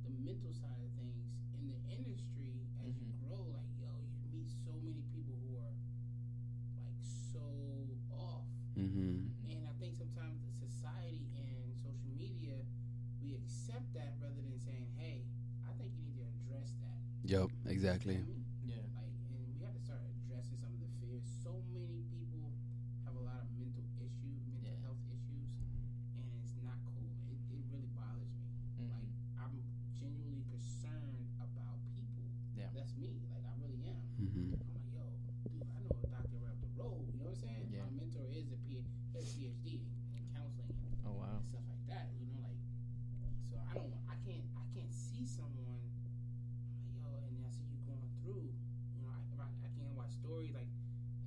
[SPEAKER 3] the mental side of things in the industry, as you grow, like you meet so many people who are like so off.
[SPEAKER 1] Mm-hmm.
[SPEAKER 3] And I think sometimes the society and social media, we accept that rather than saying, "Hey, I think you need to address that."
[SPEAKER 1] Yep, exactly.
[SPEAKER 3] You know what I mean?
[SPEAKER 4] Yeah.
[SPEAKER 3] Like, and we have to start addressing some of the fears. So many people have a lot of mental health issues, and it's not cool. It really bothers me. Like, I'm genuinely concerned about people.
[SPEAKER 4] Yeah.
[SPEAKER 3] That's me. Like, I really am.
[SPEAKER 1] Mm-hmm.
[SPEAKER 3] I'm like, yo, dude, I know a doctor right up the road. You know what I'm saying?
[SPEAKER 4] Yeah.
[SPEAKER 3] My mentor is a PhD in counseling
[SPEAKER 4] Oh wow.
[SPEAKER 3] and stuff like that. You know, like, so I can't see someone. I'm like, yo, and I see you going through. You know, I can't watch stories like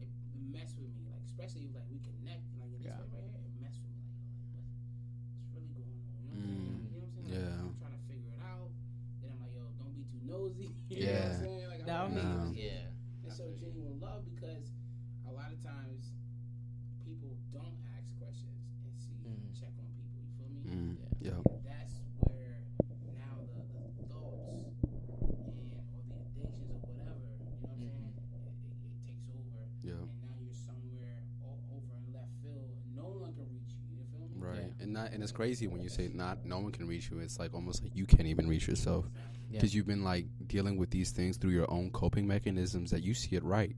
[SPEAKER 3] it mess with me. Like, especially like we connect like in this way right here, it mess with me. Like, what's really going on? You know what I'm saying? You know what I'm saying? Like,
[SPEAKER 1] Yeah.
[SPEAKER 3] I'm trying to figure it out. Then I'm like, yo, don't be too nosy. You know what
[SPEAKER 1] Yeah.
[SPEAKER 3] I'm saying? Like,
[SPEAKER 4] No, I mean,
[SPEAKER 1] No.
[SPEAKER 4] yeah.
[SPEAKER 3] it's so genuine love because a lot of times people don't ask questions and see check on people. You feel me?
[SPEAKER 1] Yep.
[SPEAKER 3] That's where now the thoughts and or the addictions or whatever, you know what I'm saying? It takes over.
[SPEAKER 1] Yeah.
[SPEAKER 3] And now you're somewhere over in left field. No one can reach you. You feel me?
[SPEAKER 1] Right.
[SPEAKER 4] Yeah.
[SPEAKER 1] And it's crazy when you say no one can reach you. It's like almost like you can't even reach yourself because you've been like dealing with these things through your own coping mechanisms that you see it right.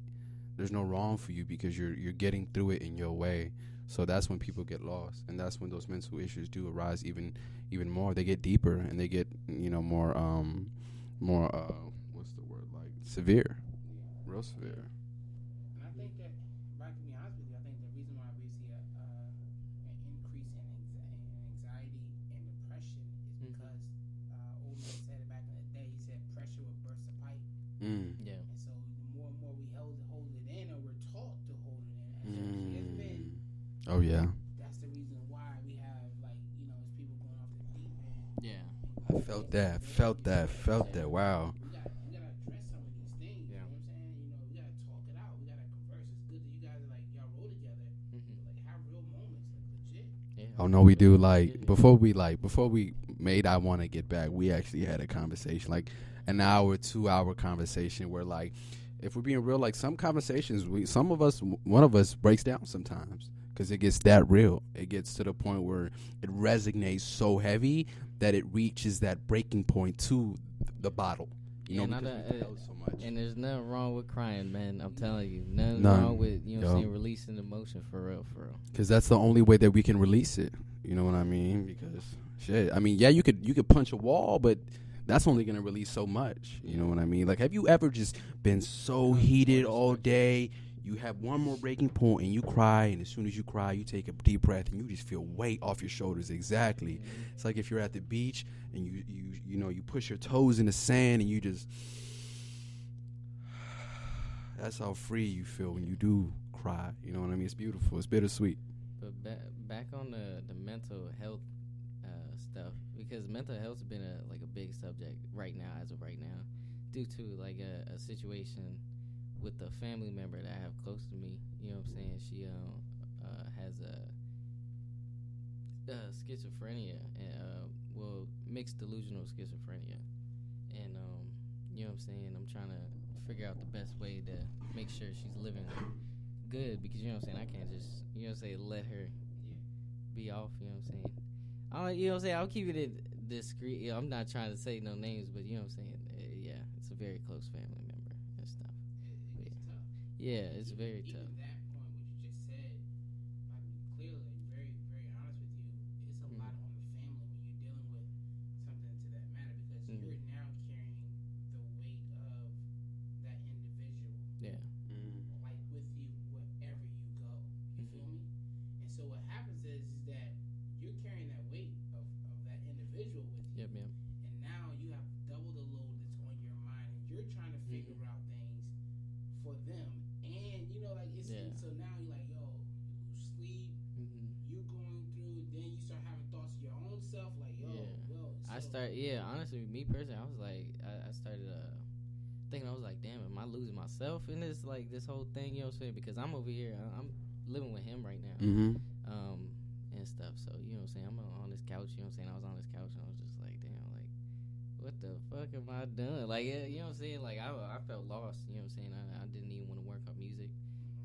[SPEAKER 1] There's no wrong for you because you're getting through it in your way. So that's when people get lost, and that's when those mental issues do arise even more. They get deeper and they get more what's the word, like severe, real severe.
[SPEAKER 3] And I think that, if I can be honest with you, I think the reason why we see an increase in anxiety and depression is because old man said it back in the day. He said pressure will burst a pipe.
[SPEAKER 4] Yeah.
[SPEAKER 3] And so the more and more we hold it in, or we're taught to hold it in, as men,
[SPEAKER 1] Oh yeah.
[SPEAKER 3] that's the reason why we have like as people going off the deep end.
[SPEAKER 4] Yeah.
[SPEAKER 1] I felt that. Wow.
[SPEAKER 3] We gotta address some of these things.
[SPEAKER 4] Yeah.
[SPEAKER 3] You know what I'm saying? We gotta talk it out. We gotta converse. It's good that you guys are like y'all roll together, but like have real moments, like legit.
[SPEAKER 4] Yeah.
[SPEAKER 1] Oh no, we do. Like before we made I Want to Get Back, we actually had a conversation, like an hour, 2 hour conversation where like, if we're being real, like some conversations, one of us breaks down sometimes because it gets that real. It gets to the point where it resonates so heavy that it reaches that breaking point to the bottle. You know, because we felt so much.
[SPEAKER 4] And there's nothing wrong with crying, man. I'm telling you, nothing
[SPEAKER 1] None.
[SPEAKER 4] wrong with what I'm saying, releasing emotion for real.
[SPEAKER 1] Because that's the only way that we can release it. You know what I mean? Because shit, I mean, yeah, you could punch a wall, but that's only gonna release so much. You know what I mean? Like, have you ever just been so heated all day? You have one more breaking point and you cry, and as soon as you cry, you take a deep breath and you just feel weight off your shoulders. Exactly. It's like if you're at the beach and you push your toes in the sand and you just. That's how free you feel when you do cry. You know what I mean? It's beautiful. It's bittersweet.
[SPEAKER 4] But back on the mental health stuff, because mental health's been a big subject right now, as of right now, due to like a situation with a family member that I have close to me. You know what I'm saying? She has schizophrenia and well, mixed delusional schizophrenia, and you know what I'm saying. I'm trying to figure out the best way to make sure she's living good because you know what I'm saying. I can't just you know what I'm saying let her be off. You know what I'm saying. You know what I'm saying. I'll keep it discreet. You know, I'm not trying to say no names, but you know what I'm saying. Yeah, it's a very close family member and stuff.
[SPEAKER 3] It gets tough.
[SPEAKER 4] Yeah, it's very
[SPEAKER 3] Even
[SPEAKER 4] tough.
[SPEAKER 3] that point, what you just said, if I can be clearly, very, very honest with you, it's a lot on the family when you're dealing with something to that matter because you're now carrying the weight of that individual.
[SPEAKER 4] Yeah.
[SPEAKER 3] Like with you wherever you go. You feel me? And so what happens is that you're carrying that weight of that individual with you.
[SPEAKER 4] Yep.
[SPEAKER 3] And now you have double the load that's on your mind and you're trying to figure out things for them. And you know, like it's so now you're like, yo, you lose sleep, you're going through, then you start having thoughts of your own self, like, yo.
[SPEAKER 4] Honestly, me personally, I was like, I started thinking, I was like, damn, am I losing myself in this, like, this whole thing, you know what I'm saying? Because I'm over here, I'm living with him right now, and stuff, so, you know what I'm saying, I'm on this couch, you know what I'm saying, I was on this couch, and I was just like, damn, like, what the fuck am I doing? Like, you know what I'm saying, like, I felt lost, you know what I'm saying, I didn't even want to work on music,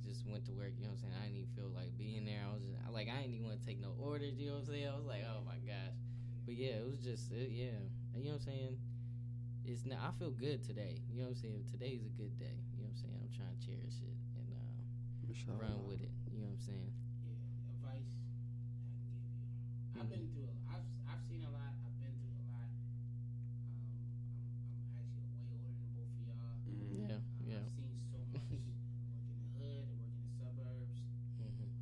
[SPEAKER 4] just went to work, you know what I'm saying, I didn't even feel like being there, I was just, like, I didn't even want to take no orders, you know what I'm saying, I was like, oh my gosh, but yeah, it was just, you know what I'm saying, it's not, I feel good today, you know what I'm saying, today's a good day, you know what I'm saying, I'm trying to cherish it, and run with it, you know what I'm saying.
[SPEAKER 3] Yeah, advice I can give you. I've been through I've seen a lot, I've been through a lot. I'm actually way older than both of y'all.
[SPEAKER 4] Yeah.
[SPEAKER 3] I've seen so much. I work in the hood, I work in the suburbs,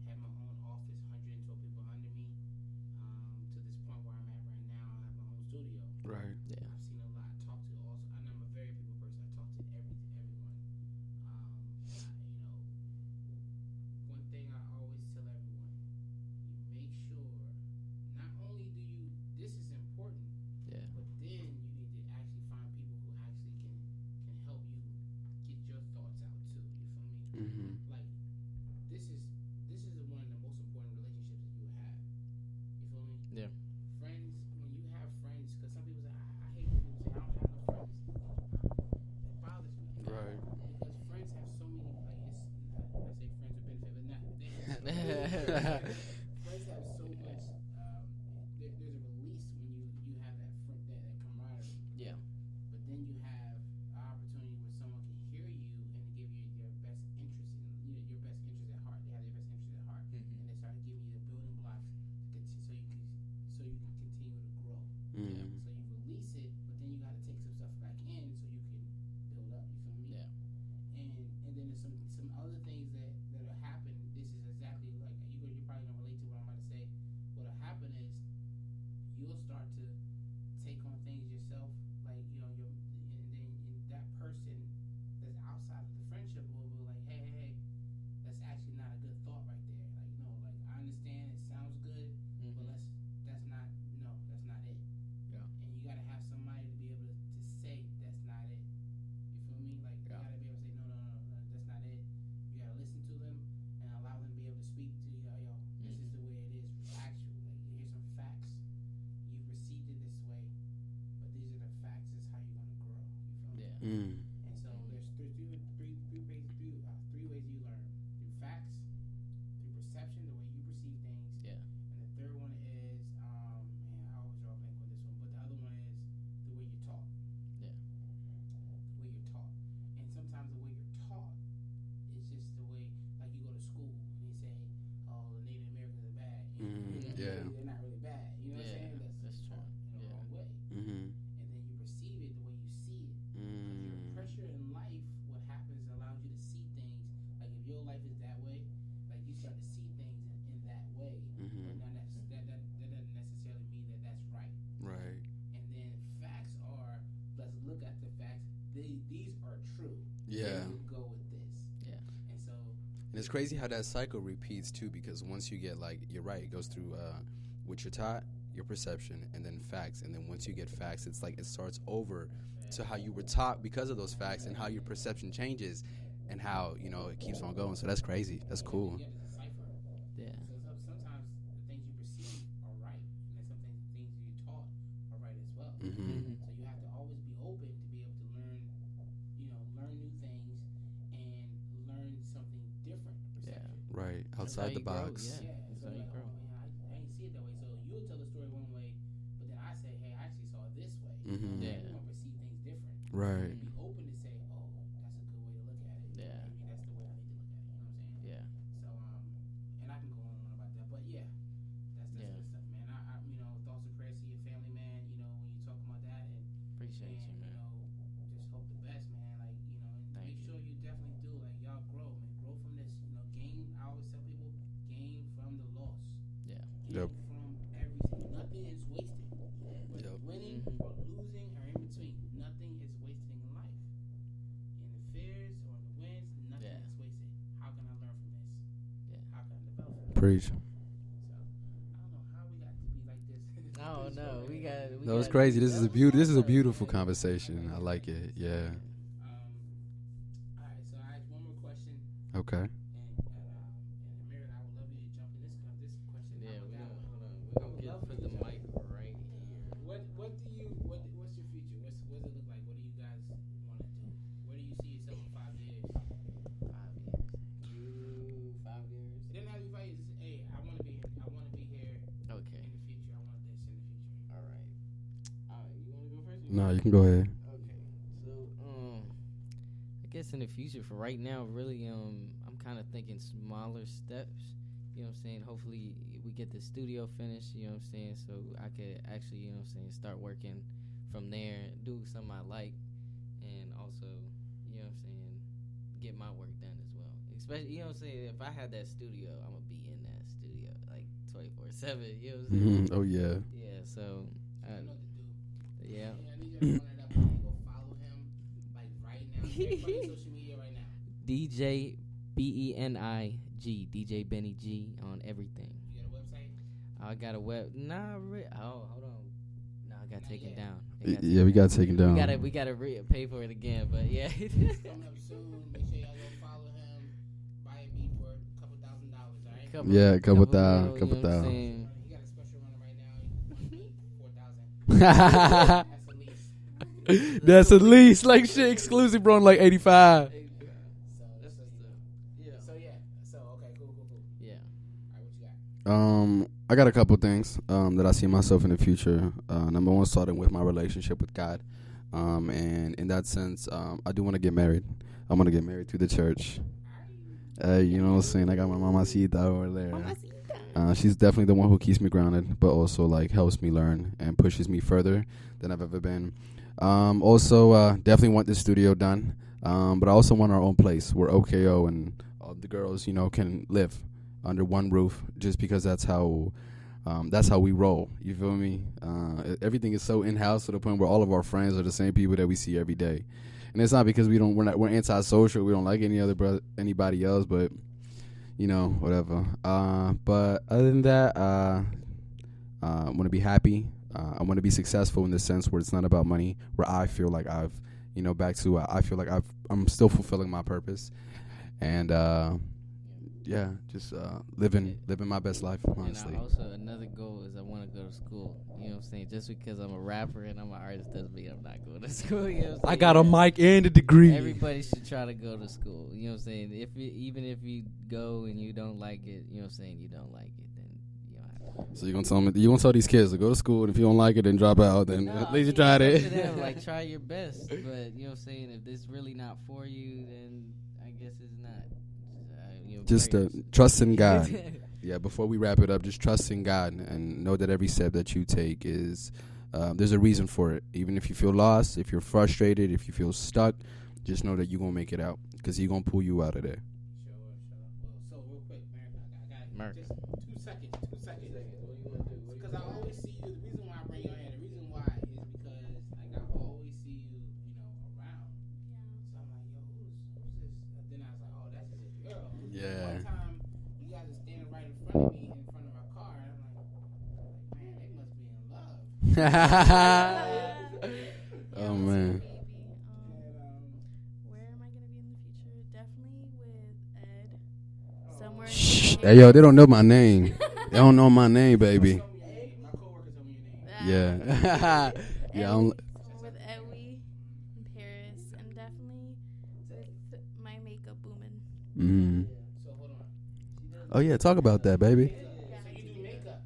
[SPEAKER 3] had my own office, 112 people under me. To this point where I'm at right now, I have my own studio.
[SPEAKER 1] Right.
[SPEAKER 4] Yeah.
[SPEAKER 3] I've seen a lot. I talk to also, and I'm a very people person. I talk to everyone. One thing I always tell everyone: you make sure not only do you this is important, but then you need to actually find people who actually can help you get your thoughts out too. You feel me? Like this is one of the most important relationships that you will have. You feel me?
[SPEAKER 4] Yeah.
[SPEAKER 3] Friends, when you have friends, because some people say I hate when people say I don't have no friends. It bothers me.
[SPEAKER 1] Right.
[SPEAKER 3] Because friends have so many like it's I say friends with benefit, but not they friends have so much. There's a release when you have that camaraderie.
[SPEAKER 4] Yeah.
[SPEAKER 3] But then you have an opportunity where someone can hear you and give you your best interest in your best interest at heart. They have your best interest at heart, and they start giving you the building blocks so you can continue to grow.
[SPEAKER 4] Yeah.
[SPEAKER 3] So you release it, but then you got to take some stuff back in so you can build up. You feel me?
[SPEAKER 4] Yeah.
[SPEAKER 3] And then there's some other things that'll happen. This is exactly like you're probably gonna relate to what I'm about to say. What'll happen is you'll start to take on things yourself, like and then that person that's outside of the friendship will be like, hey, that's actually not a good thought right there. Like like I understand it sounds good, but that's not it.
[SPEAKER 4] Yeah.
[SPEAKER 3] And you gotta have somebody to be able to say that's not it. You feel me? Like you gotta be able to say no, that's not it. You gotta listen to them and allow them to be able to speak to you. Yo, this is the way it is. Actual, like here's some facts. You've received it this way, but these are the facts. This is how you're gonna grow. You feel me?
[SPEAKER 4] Yeah.
[SPEAKER 3] And so there's three ways you learn: through facts, through perception, the way you perceive things.
[SPEAKER 4] Yeah.
[SPEAKER 3] And the third one is I always draw a blank on this one, but the other one is the way you're taught.
[SPEAKER 4] Yeah.
[SPEAKER 3] The way you're taught, and sometimes the way you're taught is just the way, like you go to school and they say, "Oh, the Native Americans are bad."
[SPEAKER 1] Yeah.
[SPEAKER 3] They're not really bad. You know what I'm saying?
[SPEAKER 4] That's true.
[SPEAKER 3] In the wrong way.
[SPEAKER 1] Mm-hmm.
[SPEAKER 3] And then you perceive it the way you see it. Because your pressure in life, what happens allows you to see things. Like if your life is that way, like you start to see things in that way. But now that doesn't necessarily mean that that's right.
[SPEAKER 1] Right.
[SPEAKER 3] And then facts are, let's look at the facts. These are true.
[SPEAKER 1] Yeah.
[SPEAKER 3] Then you go with this.
[SPEAKER 4] Yeah.
[SPEAKER 3] And so.
[SPEAKER 1] And it's crazy how that cycle repeats too, because once you get you're right, it goes through what you're taught, your perception, and then facts, and then once you get facts, it's like it starts over to how you were taught because of those facts, and how your perception changes, and how it keeps on going. So that's crazy. That's cool.
[SPEAKER 3] You have to decipher.
[SPEAKER 4] Yeah.
[SPEAKER 1] Right.
[SPEAKER 4] That's how
[SPEAKER 1] Outside the
[SPEAKER 4] you grow.
[SPEAKER 1] box.
[SPEAKER 4] Yeah,
[SPEAKER 3] Yeah,
[SPEAKER 4] that's
[SPEAKER 3] so
[SPEAKER 4] how you
[SPEAKER 3] like,
[SPEAKER 4] grow.
[SPEAKER 3] oh man, I ain't see it that way. So you'll tell the story one way, but then I say, hey, I actually saw it this way. You know,
[SPEAKER 1] Mm-hmm.
[SPEAKER 4] Yeah.
[SPEAKER 3] everyone perceive things different,
[SPEAKER 1] Right.
[SPEAKER 3] and be open to say, oh, that's a good way to look at it.
[SPEAKER 4] Yeah.
[SPEAKER 3] Maybe that's the way I need to look at it. You know what I'm saying?
[SPEAKER 4] Yeah.
[SPEAKER 3] So and I can go on and on about that, but yeah, that's
[SPEAKER 4] Yeah.
[SPEAKER 3] good stuff, man. I you know, thoughts and prayers to your family, man. You know, when you talk about that,
[SPEAKER 4] Appreciate you,
[SPEAKER 3] and
[SPEAKER 4] man.
[SPEAKER 3] just hope the best, man. Like, you know, and
[SPEAKER 4] Thank
[SPEAKER 3] make
[SPEAKER 4] you.
[SPEAKER 3] sure you definitely do, like, y'all grow, man. Grow from this, you know, gain. I always tell people, gain from the loss.
[SPEAKER 4] Yeah.
[SPEAKER 3] Gain
[SPEAKER 1] Yep.
[SPEAKER 3] from everything. Nothing is wasted. Whether
[SPEAKER 1] Yep.
[SPEAKER 3] winning
[SPEAKER 4] Mhm.
[SPEAKER 3] or losing or in between, nothing is wasted in life. In the fears or in the wins, nothing
[SPEAKER 4] Yeah.
[SPEAKER 3] is wasted. How can I learn from this?
[SPEAKER 4] Yeah.
[SPEAKER 3] How can I develop from this?
[SPEAKER 1] Preach.
[SPEAKER 3] So I don't know how we got to be like this.
[SPEAKER 4] Oh no, we got.
[SPEAKER 1] No, it's
[SPEAKER 4] got
[SPEAKER 1] crazy. This is a beautiful. This is a beautiful
[SPEAKER 3] Yeah.
[SPEAKER 1] conversation. I like it. Yeah.
[SPEAKER 3] All right, so I ask one more question,
[SPEAKER 1] Okay.
[SPEAKER 3] and Amir, I would love you to jump in this question.
[SPEAKER 4] Yeah,
[SPEAKER 3] I
[SPEAKER 4] we
[SPEAKER 3] forgot
[SPEAKER 4] gonna
[SPEAKER 3] one.
[SPEAKER 4] hold on.
[SPEAKER 3] I
[SPEAKER 4] We're
[SPEAKER 3] would
[SPEAKER 4] gonna
[SPEAKER 3] love
[SPEAKER 4] put
[SPEAKER 3] for you
[SPEAKER 4] the
[SPEAKER 3] to
[SPEAKER 4] mic right here.
[SPEAKER 3] what's your future? What does it look like? What do you guys want to do? Where do you see yourself in 5 years?
[SPEAKER 4] 5 years. You 5 years.
[SPEAKER 3] It didn't have to be 5 years. Just, hey, I want to be here. I want to be here
[SPEAKER 4] Okay.
[SPEAKER 3] in the future. I want this in the future.
[SPEAKER 4] All right. All right. You want to go first?
[SPEAKER 1] No, you can go ahead.
[SPEAKER 4] Okay. So I guess in the future, for right now, really I'm kind of thinking smaller steps. You know what I'm saying? Hopefully we get the studio finished. You know what I'm saying? So I could actually, you know what I'm saying, start working from there, do something I like, and also, you know what I'm saying, get my work done as well. Especially, you know what I'm saying, if I had that studio, I'm gonna be in that studio like 24/7. You know what I'm saying?
[SPEAKER 1] Mm-hmm. Oh yeah.
[SPEAKER 4] Yeah. So
[SPEAKER 3] You know what to do.
[SPEAKER 4] yeah.
[SPEAKER 3] I need you to run it up and go follow him like right now. Everybody social media right now.
[SPEAKER 4] DJ BENIG, DJ Beni G on everything.
[SPEAKER 3] You got a website?
[SPEAKER 4] I got a web. Oh, hold on. No, I got
[SPEAKER 3] Not
[SPEAKER 4] taken
[SPEAKER 3] yet.
[SPEAKER 4] down.
[SPEAKER 1] Yeah, we got taken down.
[SPEAKER 4] We gotta pay for it again, but yeah.
[SPEAKER 3] It's coming up soon. Make sure y'all go follow him. Buy a beat for a couple $1,000s, all right?
[SPEAKER 1] Yeah, a couple
[SPEAKER 4] mil,
[SPEAKER 1] thousand,
[SPEAKER 4] you
[SPEAKER 1] couple
[SPEAKER 4] know what I'm
[SPEAKER 1] thousand.
[SPEAKER 4] saying?
[SPEAKER 3] He got a special runner right now. One beat, 4,000. That's the least.
[SPEAKER 1] That's at least like shit exclusive, bro. Like 85.
[SPEAKER 3] So that's just the
[SPEAKER 4] Yeah.
[SPEAKER 3] So okay, cool.
[SPEAKER 4] Yeah.
[SPEAKER 3] All right, what you got?
[SPEAKER 1] I got a couple things that I see myself in the future. Number one, starting with my relationship with God, and in that sense, I do want to get married. I'm gonna get married through the church. You know what I'm saying? I got my mamacita over there. She's definitely the one who keeps me grounded, but also like helps me learn and pushes me further than I've ever been. Also, definitely want this studio done, but I also want our own place where OKO and all the girls, you know, can live under one roof, just because that's how we roll. You feel me? Everything is so in-house to the point where all of our friends are the same people that we see every day, and it's not because we're antisocial. We don't like anybody else, but you know, whatever. But other than that, I want to be happy. I want to be successful in the sense where it's not about money, where I feel like I feel like I'm still fulfilling my purpose, and yeah, just living my best life, honestly.
[SPEAKER 4] And also another goal is I want to go to school. You know what I'm saying? Just because I'm a rapper and I'm an artist doesn't mean I'm not going to school. You know what I'm saying?
[SPEAKER 1] I got a mic and a degree.
[SPEAKER 4] Everybody should try to go to school. You know what I'm saying? Even if you go and you don't like it, you know what I'm saying, you don't like it, then you don't have to.
[SPEAKER 1] So you gonna tell these kids to go to school, and if you don't like it, then drop out. Then at least you tried it.
[SPEAKER 4] Like, try your best, but you know what I'm saying. If this really not for you, then I guess it's not.
[SPEAKER 1] Just trust in God. Yeah, before we wrap it up, just trust in God and know that every step that you take is there's a reason for it. Even if you feel lost, if you're frustrated, if you feel stuck, just know that you're going to make it out, because He's going to pull you out of there.
[SPEAKER 3] Sure. Well, so real quick,
[SPEAKER 4] America.
[SPEAKER 3] Just 2 seconds. What do you want to do? Because I always see you. The reason why I bring you in, the reason why is because like I always see you, around. So I'm like, yo, who's this? Then I was like, oh, that's his girl.
[SPEAKER 1] Yeah.
[SPEAKER 3] One time, you guys are standing right in front of me, in front of my car, and I'm like, man, they must be in love.
[SPEAKER 1] Oh man.
[SPEAKER 2] Where am I gonna be in the future? Definitely with Ed. Somewhere.
[SPEAKER 1] Shh. Hey yo, they don't know my name. They don't know my name, baby.
[SPEAKER 3] My coworker told me your name.
[SPEAKER 1] Yeah. Yeah.
[SPEAKER 2] With Ewi in Paris, and definitely with my makeup booming.
[SPEAKER 1] Mm-hmm.
[SPEAKER 3] So hold on.
[SPEAKER 1] Oh yeah, talk about that, baby.
[SPEAKER 2] Yeah.
[SPEAKER 3] So you do makeup.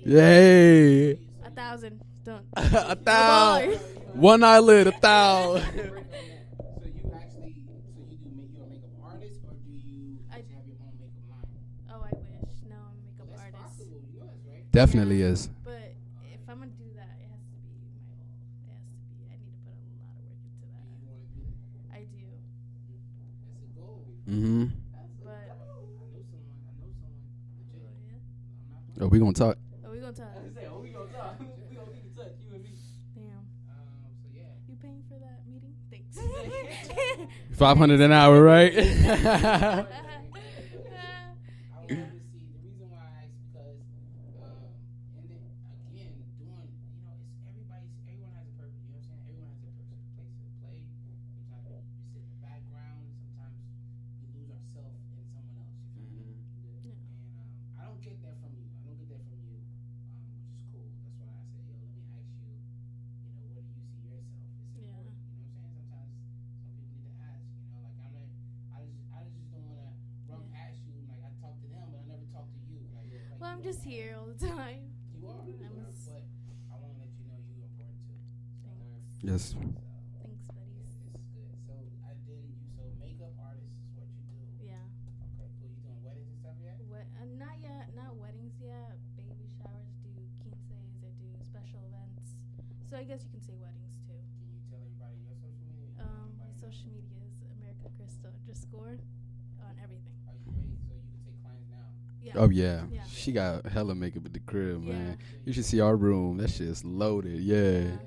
[SPEAKER 2] Yeah.
[SPEAKER 1] Yay.
[SPEAKER 2] 1,000. Don't.
[SPEAKER 1] A
[SPEAKER 2] No
[SPEAKER 1] thou.
[SPEAKER 2] ballers.
[SPEAKER 1] One eyelid, a thou.
[SPEAKER 3] So you actually, so you do you're a makeup artist, or do you actually have your own makeup line?
[SPEAKER 2] Oh, I wish. No, I'm a makeup
[SPEAKER 3] Well, that's
[SPEAKER 2] artist.
[SPEAKER 3] possible. You know that's right.
[SPEAKER 1] Definitely
[SPEAKER 2] Yeah,
[SPEAKER 1] is.
[SPEAKER 2] But if I'm gonna do that, it has to be my whole. It has to be. I need to put a lot of work into that.
[SPEAKER 3] Do you want to do that?
[SPEAKER 2] I do.
[SPEAKER 3] That's a goal.
[SPEAKER 1] Mm-hmm.
[SPEAKER 2] But
[SPEAKER 3] I know someone. Legit.
[SPEAKER 2] oh yeah.
[SPEAKER 3] I'm not.
[SPEAKER 1] Oh, we gonna talk.
[SPEAKER 2] Oh, we gonna talk.
[SPEAKER 4] Oh, we gonna talk. We gonna keep in touch, you and me.
[SPEAKER 2] Damn.
[SPEAKER 3] So yeah.
[SPEAKER 2] You paying for that meeting? Thanks.
[SPEAKER 1] 500 an hour, right?
[SPEAKER 3] I would love to see. The reason why I asked because, and then again, doing, it's everyone has a purpose. You know what I'm saying? Everyone has a purpose, place to play. Sometimes we sit in the background. Sometimes we lose ourselves in someone else. You feel me?
[SPEAKER 2] Yeah.
[SPEAKER 3] And I don't get that from you. Which is cool. That's why I say, yo, let me ask you. Where do you see yourself? It's
[SPEAKER 2] Yeah.
[SPEAKER 3] important. You know what I'm saying? Sometimes some people need to ask. Like I'm not. I just don't want to run past you. Like I talk to them, but I never talk to you. Like
[SPEAKER 2] Well, I'm just here all the time.
[SPEAKER 3] You are.
[SPEAKER 2] I'm
[SPEAKER 3] But I want to let you know you're important too.
[SPEAKER 2] Thanks.
[SPEAKER 1] Yes.
[SPEAKER 3] So
[SPEAKER 2] Thanks, buddies.
[SPEAKER 3] this is good. So makeup artist is what you do.
[SPEAKER 2] Yeah.
[SPEAKER 3] Okay, cool. You doing weddings and stuff yet?
[SPEAKER 2] Not yet. Not weddings yet. Baby showers, do quinceañeras, I do special events. So I guess you can say weddings too.
[SPEAKER 3] Can you tell everybody your social media?
[SPEAKER 2] My social media is America Crystal _ on everything.
[SPEAKER 3] Are you ready? So you can take clients now.
[SPEAKER 2] Yeah.
[SPEAKER 1] Oh yeah.
[SPEAKER 2] Yeah.
[SPEAKER 1] She got hella makeup at the crib,
[SPEAKER 2] Yeah.
[SPEAKER 1] man. You should see our room. That shit's loaded. Yeah.
[SPEAKER 3] Yeah. Man,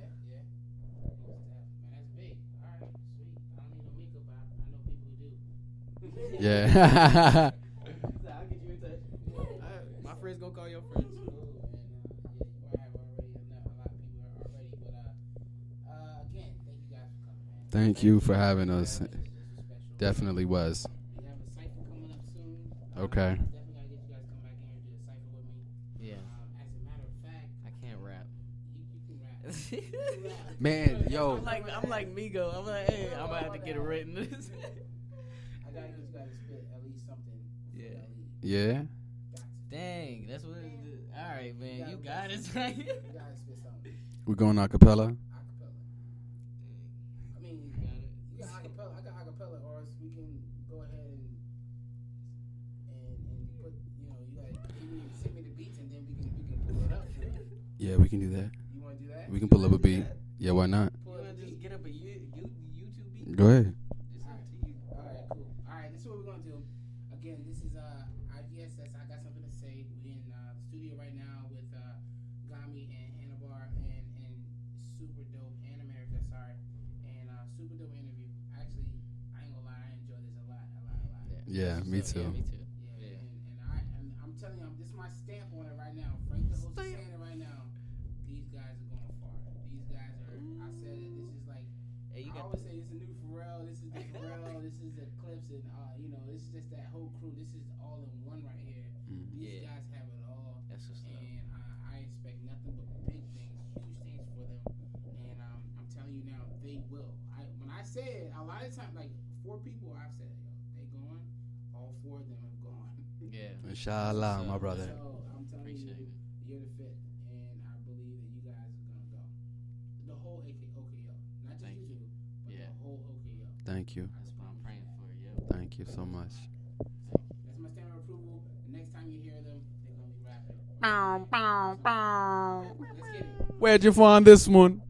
[SPEAKER 3] that's big. All right, sweet. I don't need no makeup, but I know people who do.
[SPEAKER 1] Yeah.
[SPEAKER 4] I'll get you in touch. My friends gonna call your friends.
[SPEAKER 3] Cool, and you might have already a lot of people already, but again, thank you guys for coming, man.
[SPEAKER 1] Thank you for having us.
[SPEAKER 3] This was special.
[SPEAKER 1] Definitely was.
[SPEAKER 3] We have a cipher coming up soon.
[SPEAKER 1] Okay.
[SPEAKER 3] Definitely gotta get you guys to come back in here and do a cipher with me.
[SPEAKER 4] Yeah.
[SPEAKER 3] As a matter of fact,
[SPEAKER 4] I can't rap.
[SPEAKER 3] you can rap. You can rap.
[SPEAKER 1] Man, yo.
[SPEAKER 4] I'm like Migo. I'm like, hey, I'm gonna have to get it written.
[SPEAKER 3] I gotta get you guys to spit at least something.
[SPEAKER 4] Yeah.
[SPEAKER 1] Yeah.
[SPEAKER 4] Dang, that's what it is. All right, man, you got it.
[SPEAKER 3] You gotta spit something.
[SPEAKER 1] We're going acapella.
[SPEAKER 3] Acapella. I mean,
[SPEAKER 4] You got it.
[SPEAKER 3] you got acapella. I got acapella, or else we can go ahead and put. You gotta send me the beats, and then we can pull it up.
[SPEAKER 1] Yeah, we can do that.
[SPEAKER 3] You wanna do that?
[SPEAKER 1] We can pull up a beat. Yeah, why not?
[SPEAKER 3] Pull
[SPEAKER 4] You
[SPEAKER 3] up
[SPEAKER 4] wanna
[SPEAKER 3] the
[SPEAKER 4] just
[SPEAKER 3] beat.
[SPEAKER 4] get up a YouTube beat?
[SPEAKER 1] Go ahead.
[SPEAKER 4] It's up to you.
[SPEAKER 3] All right, cool. All right, this is what we're gonna do. Again, this is IGSS. I got something to say. We're in the studio right now with Gami and Hannahbar and Super Dope and America. Sorry, and super dope interview. Actually, I ain't gonna lie, I enjoy this a lot.
[SPEAKER 1] Yeah, me
[SPEAKER 4] So,
[SPEAKER 1] too.
[SPEAKER 4] Yeah, me too.
[SPEAKER 3] Yeah, and I'm telling you, this is my stamp on it right now. Frank the host is saying it right now. These guys are going far. These guys are. I said it. This is like.
[SPEAKER 4] Hey, you
[SPEAKER 3] I
[SPEAKER 4] got
[SPEAKER 3] always say it's a new Pharrell. This is the Pharrell. This is the Clips, and it's just that whole crew. This is all in one right here. These guys have it all,
[SPEAKER 4] That's what's up.
[SPEAKER 3] and I expect nothing but big things, huge things for them. And I'm telling you now, they will. When I say it, a lot of times, like 4 people, I've said, yo, they going. All 4 of them have gone.
[SPEAKER 4] Yeah.
[SPEAKER 1] Inshallah, my brother.
[SPEAKER 3] So I'm telling
[SPEAKER 4] Appreciate
[SPEAKER 3] you,
[SPEAKER 4] it.
[SPEAKER 3] you're the 5th, and I believe that you guys are gonna go. The whole OKO, not just
[SPEAKER 4] Thank
[SPEAKER 3] you
[SPEAKER 4] you.
[SPEAKER 3] two, but
[SPEAKER 4] Yeah.
[SPEAKER 3] the whole OKO.
[SPEAKER 1] Thank you.
[SPEAKER 4] That's what I'm praying for. Yep.
[SPEAKER 1] Thank you so much.
[SPEAKER 3] That's my stamp of approval. The next time you hear them, they're gonna be rapping. Let's get it.
[SPEAKER 1] Where'd you find this one?